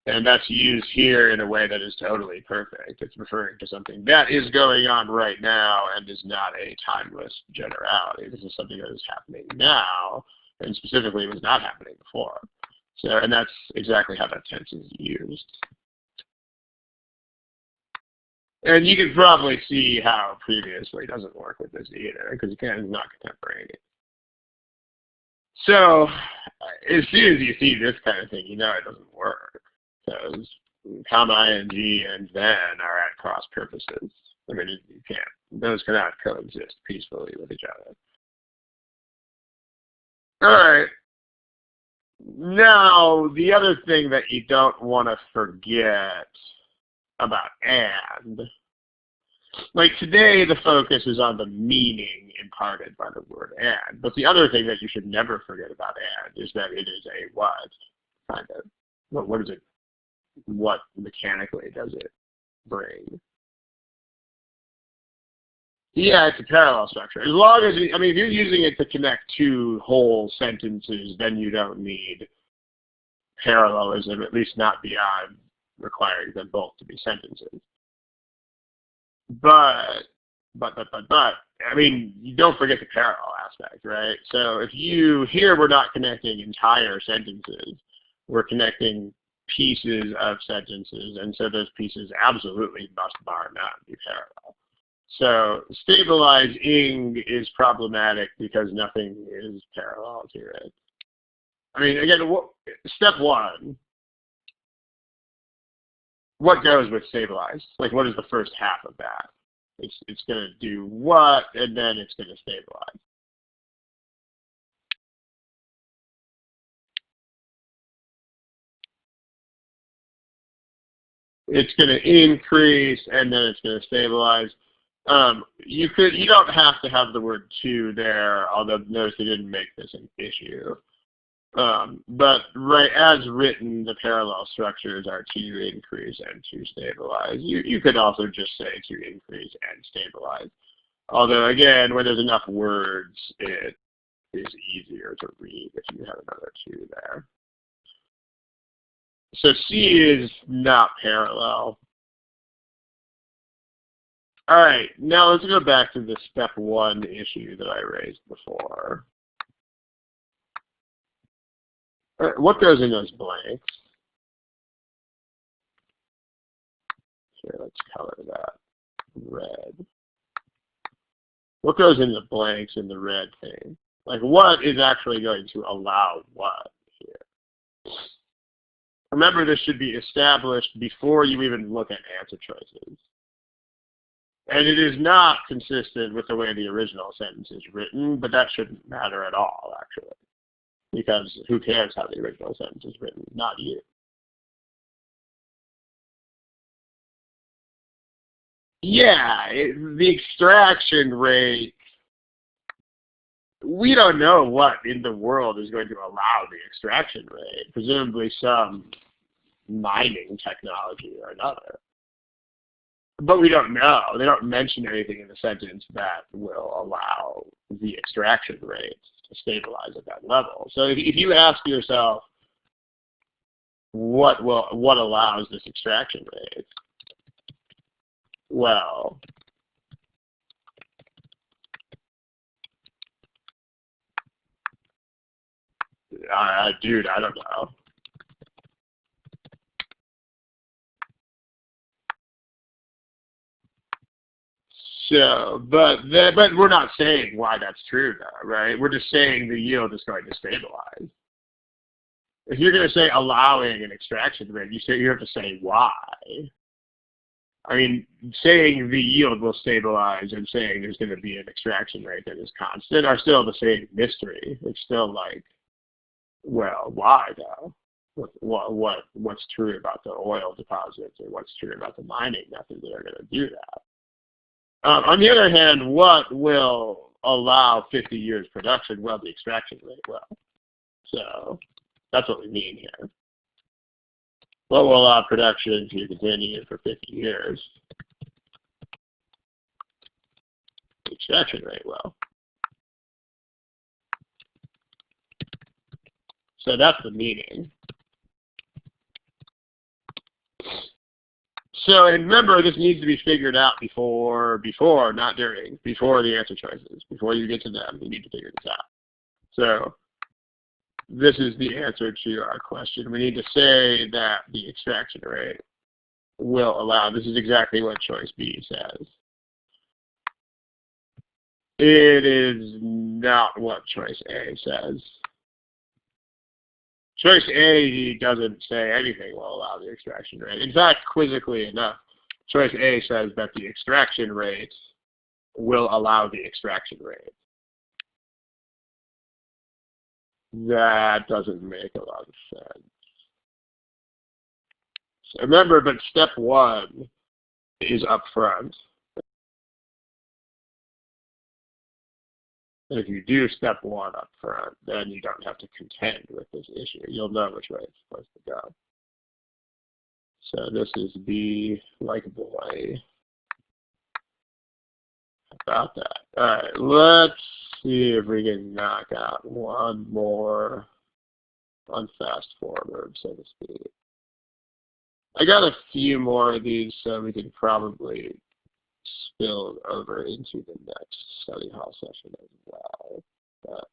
And that's used here in a way that is totally perfect. It's referring to something that is going on right now and is not a timeless generality. This is something that is happening now, and specifically was not happening before. So, and that's exactly how that tense is used. And you can probably see how previously doesn't work with this either, because again, it's not contemporaneous. So, as soon as you see this kind of thing, you know it doesn't work. Because comma ing and then are at cross purposes. I mean, you can't. Those cannot coexist peacefully with each other. All right. Now, the other thing that you don't want to forget about and, like today the focus is on the meaning imparted by the word and, but the other thing that you should never forget about and is that it is a what, kind of. What is it? What mechanically does it bring? Yeah, it's a parallel structure. As long as, I mean, if you're using it to connect two whole sentences, then you don't need parallelism, at least not beyond requiring them both to be sentences. But, I mean, you don't forget the parallel aspect, right? So if here we're not connecting entire sentences, we're connecting pieces of sentences, and so those pieces absolutely must bar none be parallel. So stabilizing is problematic because nothing is parallel to it. I mean, again, step one, what goes with stabilize? Like, what is the first half of that? It's going to do what, and then it's going to stabilize. It's going to increase, and then it's going to stabilize. You don't have to have the word to there, although notice they didn't make this an issue. But right as written, the parallel structures are to increase and to stabilize. You could also just say to increase and stabilize. Although again, when there's enough words, it is easier to read if you have another to there. So C is not parallel. All right, now let's go back to the step one issue that I raised before. All right, what goes in those blanks? Here, let's color that red? What goes in the blanks in the red thing? Like, what is actually going to allow what here? Remember, this should be established before you even look at answer choices. And it is not consistent with the way the original sentence is written, but that shouldn't matter at all, actually. Because who cares how the original sentence is written? Not you. Yeah, the extraction rate, we don't know what in the world is going to allow the extraction rate. Presumably some mining technology or another. But we don't know. They don't mention anything in the sentence that will allow the extraction rate to stabilize at that level. So if you ask yourself, what allows this extraction rate? Well, dude, I don't know. So, but we're not saying why that's true, though, right? We're just saying the yield is going to stabilize. If you're going to say allowing an extraction rate, you have to say why. I mean, saying the yield will stabilize and saying there's going to be an extraction rate that is constant are still the same mystery. It's still like, well, why though? What's true about the oil deposits, or what's true about the mining methods that are going to do that? On the other hand, what will allow 50 years production? Well, the extraction rate will. So that's what we mean here. What will allow production to continue for 50 years? The extraction rate will. So that's the meaning. So, and remember, this needs to be figured out before, not during, before the answer choices. Before you get to them, you need to figure this out. So, this is the answer to our question. We need to say that the extraction rate will allow. This is exactly what choice B says. It is not what choice A says. Choice A doesn't say anything will allow the extraction rate. In fact, quizzically enough, choice A says that the extraction rate will allow the extraction rate. That doesn't make a lot of sense. So remember, but step one is up front. And if you do step one up front, then you don't have to contend with this issue. You'll know which way it's supposed to go. So this is B like boy. About that. All right, let's see if we can knock out one more on fast forward, so to speak. I got a few more of these, so we can probably spill over into the next study hall session as well. But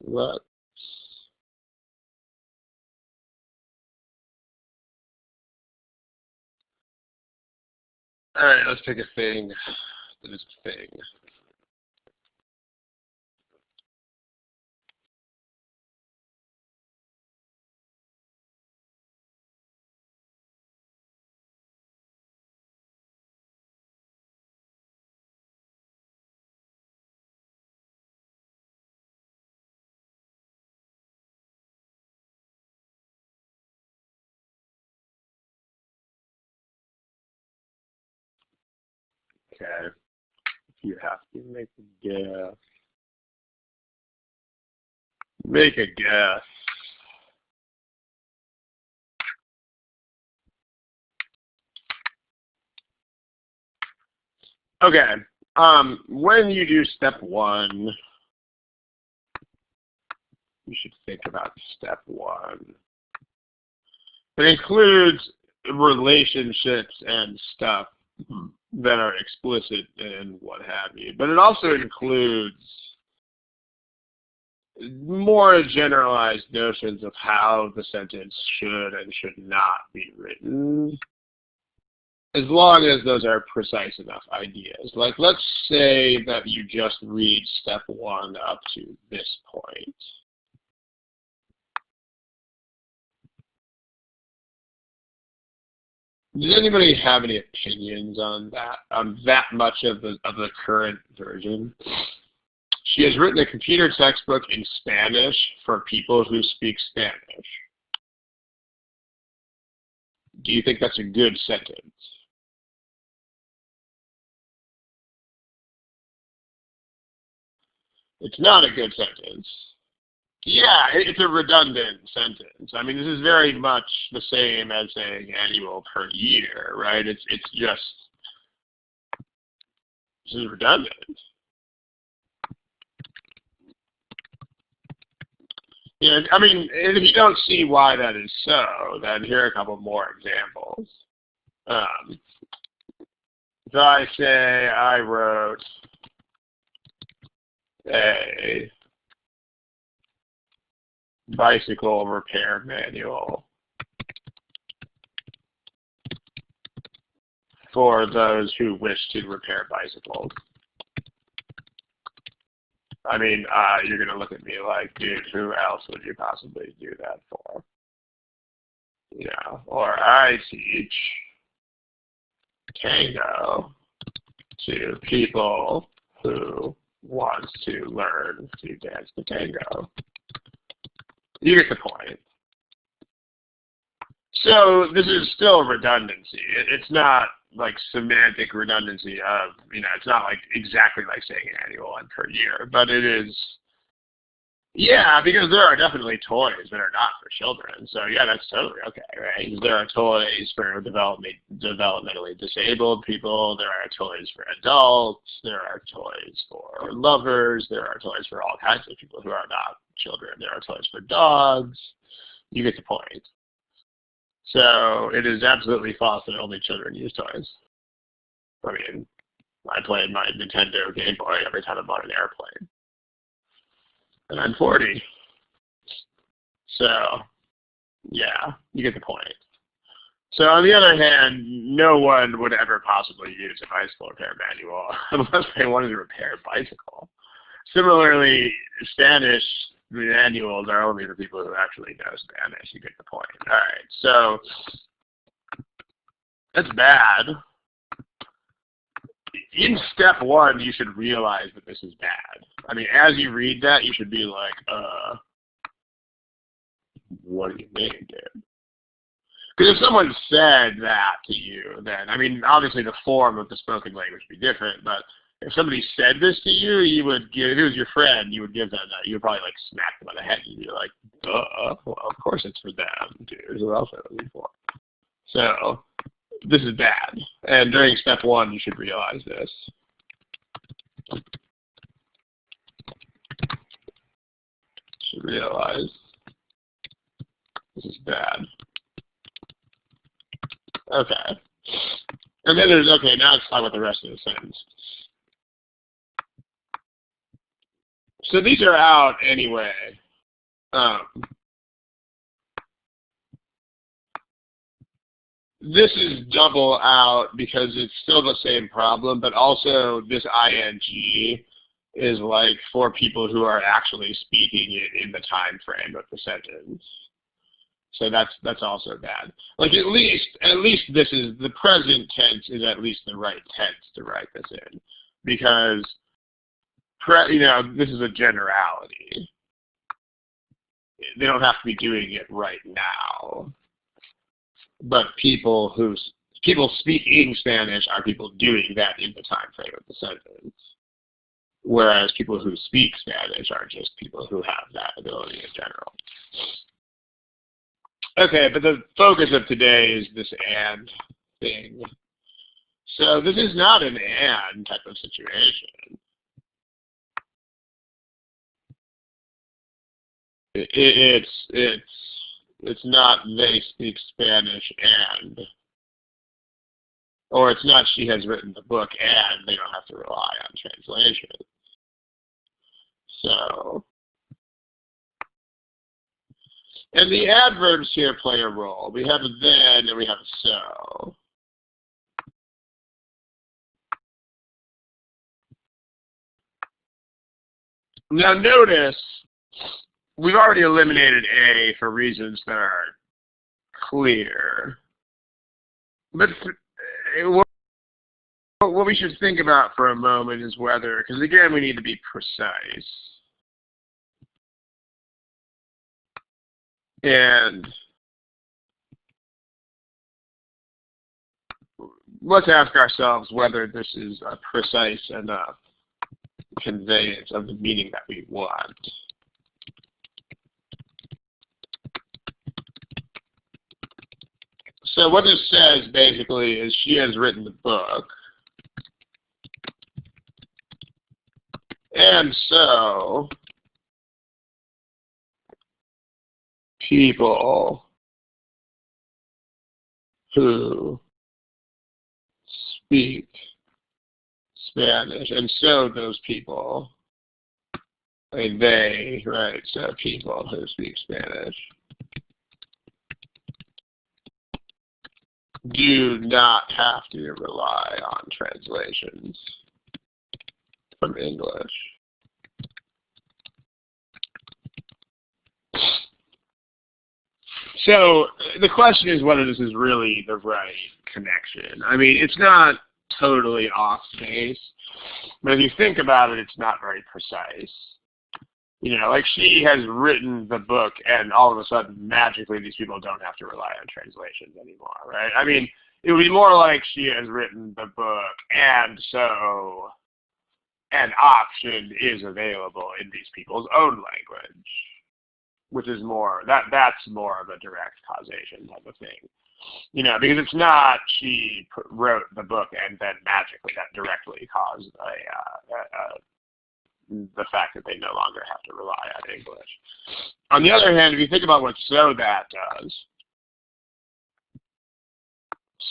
let's let's pick a thing that is a thing. Okay. If you have to make a guess. Make a guess. Okay. When you do step one, you should think about step one. It includes relationships and stuff that are explicit and what have you. But it also includes more generalized notions of how the sentence should and should not be written. as long as those are precise enough ideas. Like, let's say that you just read step 1 up to this point. Does anybody have any opinions on that much of the current version? She has written a computer textbook in Spanish for people who speak Spanish. Do you think that's a good sentence? It's not a good sentence. Yeah, it's a redundant sentence. I mean, this is very much the same as saying annual per year, right? It's just, this is redundant. Yeah, I mean, if you don't see why that is so, then here are a couple more examples. So I say I wrote a bicycle repair manual for those who wish to repair bicycles. I mean, you're going to look at me like, dude, who else would you possibly do that for? Yeah, or I teach tango to people who want to learn to dance the tango. You get the point. So this is still redundancy. It's not like semantic redundancy of, it's not like exactly like saying annual and per year, but it is, yeah, because there are definitely toys that are not for children. So yeah, that's totally okay, right? There are toys for developmentally disabled people. There are toys for adults. There are toys for lovers. There are toys for all kinds of people who are not children. There are toys for dogs. You get the point. So it is absolutely false that only children use toys. I mean, I played my Nintendo Game Boy every time I'm on an airplane. And I'm 40. So, yeah, you get the point. So on the other hand, no one would ever possibly use a bicycle repair manual unless they wanted to repair a bicycle. Similarly, Spanish manuals are only for people who actually know Spanish. You get the point. All right, so that's bad. In step 1, you should realize that this is bad. I mean, as you read that, you should be like, what do you mean, dude? Because if someone said that to you, then, I mean, obviously the form of the spoken language would be different, but if somebody said this to you, you would give, if it was your friend, you would give them that. You would probably, like, smack them on the head. You'd be like, duh, well, of course it's for them, dude. Who else are they for? So, this is bad. And during step 1, you should realize this. You should realize this is bad. Okay. And then there's, okay, now let's talk about the rest of the sentence. So these are out anyway. This is double out because it's still the same problem, but also this ing is like for people who are actually speaking it in the time frame of the sentence. So that's also bad. Like at least this is the present tense is at least the right tense to write this in, because this is a generality. They don't have to be doing it right now. But people speaking Spanish are people doing that in the time frame of the sentence. Whereas people who speak Spanish are just people who have that ability in general. Okay, but the focus of today is this and thing. So this is not an and type of situation. It's not they speak Spanish and, or it's not she has written the book and they don't have to rely on translation. So, and the adverbs here play a role. We have a then and we have a so. Now notice, we've already eliminated A for reasons that are clear. But what we should think about for a moment is whether, because again, we need to be precise. And let's ask ourselves whether this is a precise enough conveyance of the meaning that we want. So what this says basically is she has written the book, and so people who speak Spanish, and so those people, like they, right, so people who speak Spanish do not have to rely on translations from English. So the question is whether this is really the right connection. I mean, it's not totally off base, but if you think about it, it's not very precise. You know, like she has written the book and all of a sudden magically these people don't have to rely on translations anymore, right? I mean, it would be more like she has written the book and so an option is available in these people's own language, which is more, that's more of a direct causation type of thing. You know, because it's not she wrote the book and then magically that directly caused the fact that they no longer have to rely on English. On the other hand, if you think about what so that does,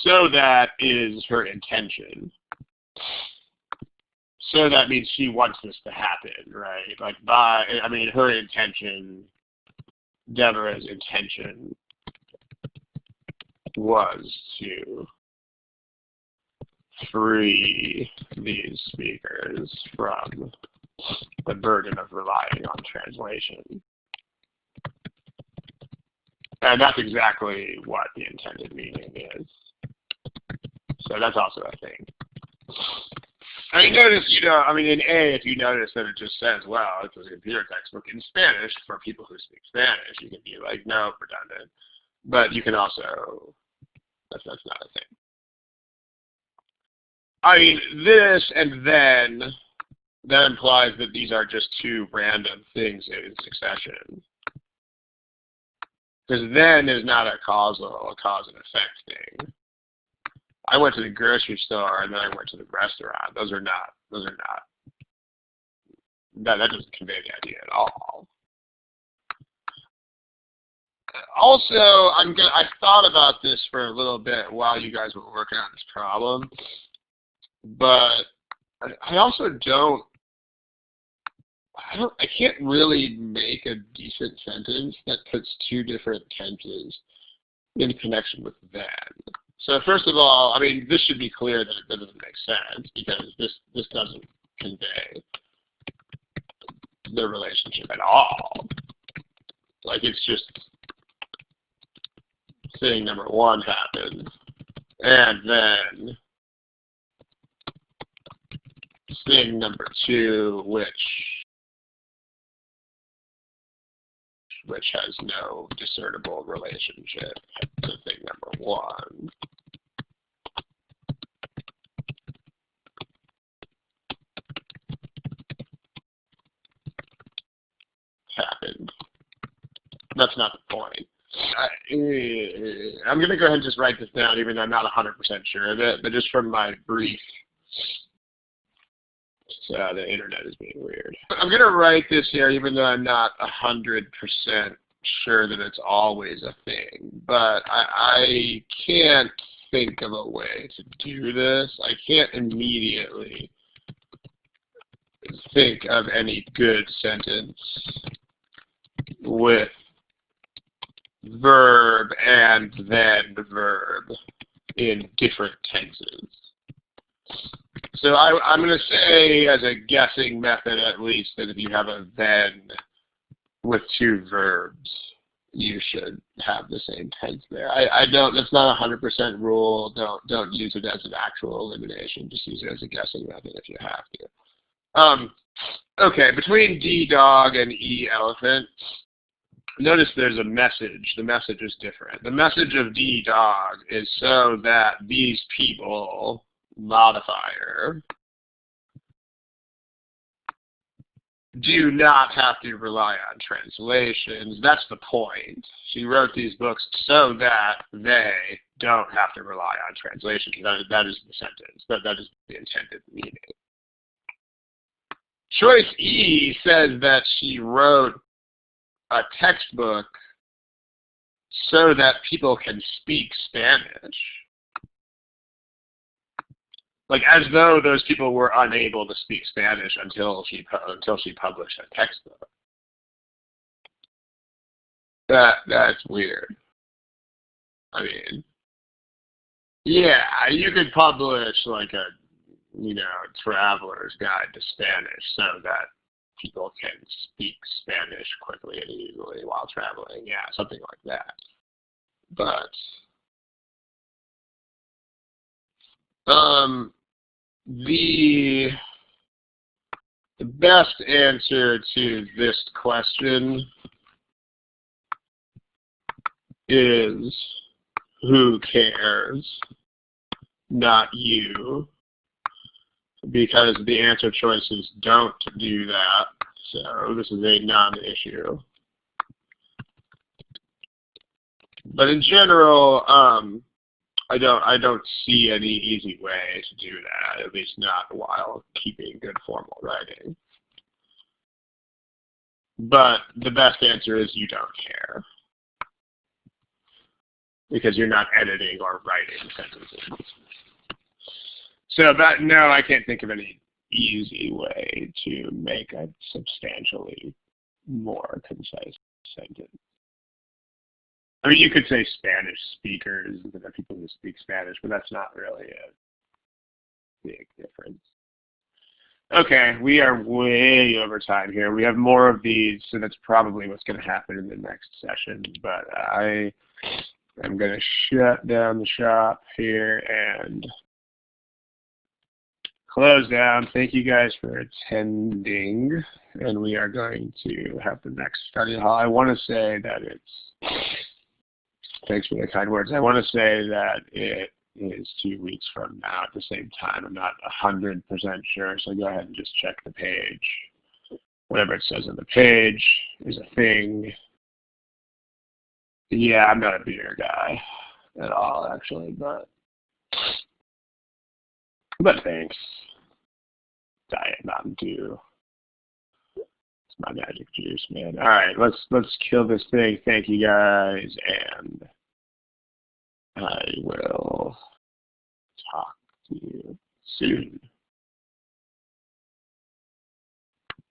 so that is her intention. So that means she wants this to happen, right? Like her intention, Deborah's intention was to free these speakers from the burden of relying on translation. And that's exactly what the intended meaning is. So that's also a thing. I mean, notice, in A, if you notice that it just says, well, it's a computer textbook in Spanish for people who speak Spanish, you can be like, no, redundant. But you can also, that's not a thing. I mean, this and then, that implies that these are just two random things in succession. Because then is not a cause and effect thing. I went to the grocery store and then I went to the restaurant. That doesn't convey the idea at all. Also, I thought about this for a little bit while you guys were working on this problem, but I also I can't really make a decent sentence that puts two different tenses in connection with then. So first of all, I mean, this should be clear that it doesn't make sense because this doesn't convey the relationship at all. Like, it's just thing number one happens, and then thing number two, which has no discernible relationship to thing number one. Happened. That's not the point. I'm going to go ahead and just write this down, even though I'm not 100% sure of it, but just from my brief. The internet is being weird. I'm going to write this here, even though I'm not 100% sure that it's always a thing. But I can't think of a way to do this. I can't immediately think of any good sentence with verb and then verb in different tenses. So I'm going to say, as a guessing method at least, that if you have a then with two verbs, you should have the same tense there. I don't. That's not a 100% rule. Don't use it as an actual elimination. Just use it as a guessing method if you have to. Okay, between D dog and E elephant, notice there's a message. The message is different. The message of D dog is so that these people, modifier, do not have to rely on translations. That's the point. She wrote these books so that they don't have to rely on translations. That is the sentence. That is the intended meaning. Choice E says that she wrote a textbook so that people can speak Spanish. Like, as though those people were unable to speak Spanish until she published a textbook. That's weird. I mean, yeah, you could publish like a, traveler's guide to Spanish so that people can speak Spanish quickly and easily while traveling. Yeah, something like that. But the best answer to this question is who cares, not you, because the answer choices don't do that. So this is a non-issue. But in general, I don't see any easy way to do that, at least not while keeping good formal writing. But the best answer is you don't care, because you're not editing or writing sentences. So no, I can't think of any easy way to make a substantially more concise sentence. I mean, you could say Spanish speakers, and there are people who speak Spanish, but that's not really a big difference. Okay, we are way over time here. We have more of these, so that's probably what's going to happen in the next session. But I am going to shut down the shop here and close down. Thank you guys for attending, and we are going to have the next study hall. I want to say that thanks for the kind words. I want to say that it is 2 weeks from now at the same time. I'm not 100% sure, so go ahead and just check the page. Whatever it says on the page is a thing. Yeah, I'm not a beer guy at all, actually, but thanks. Diet Mountain Dew. It's my magic juice, man. All right, let's kill this thing. Thank you guys, and I will talk to you soon.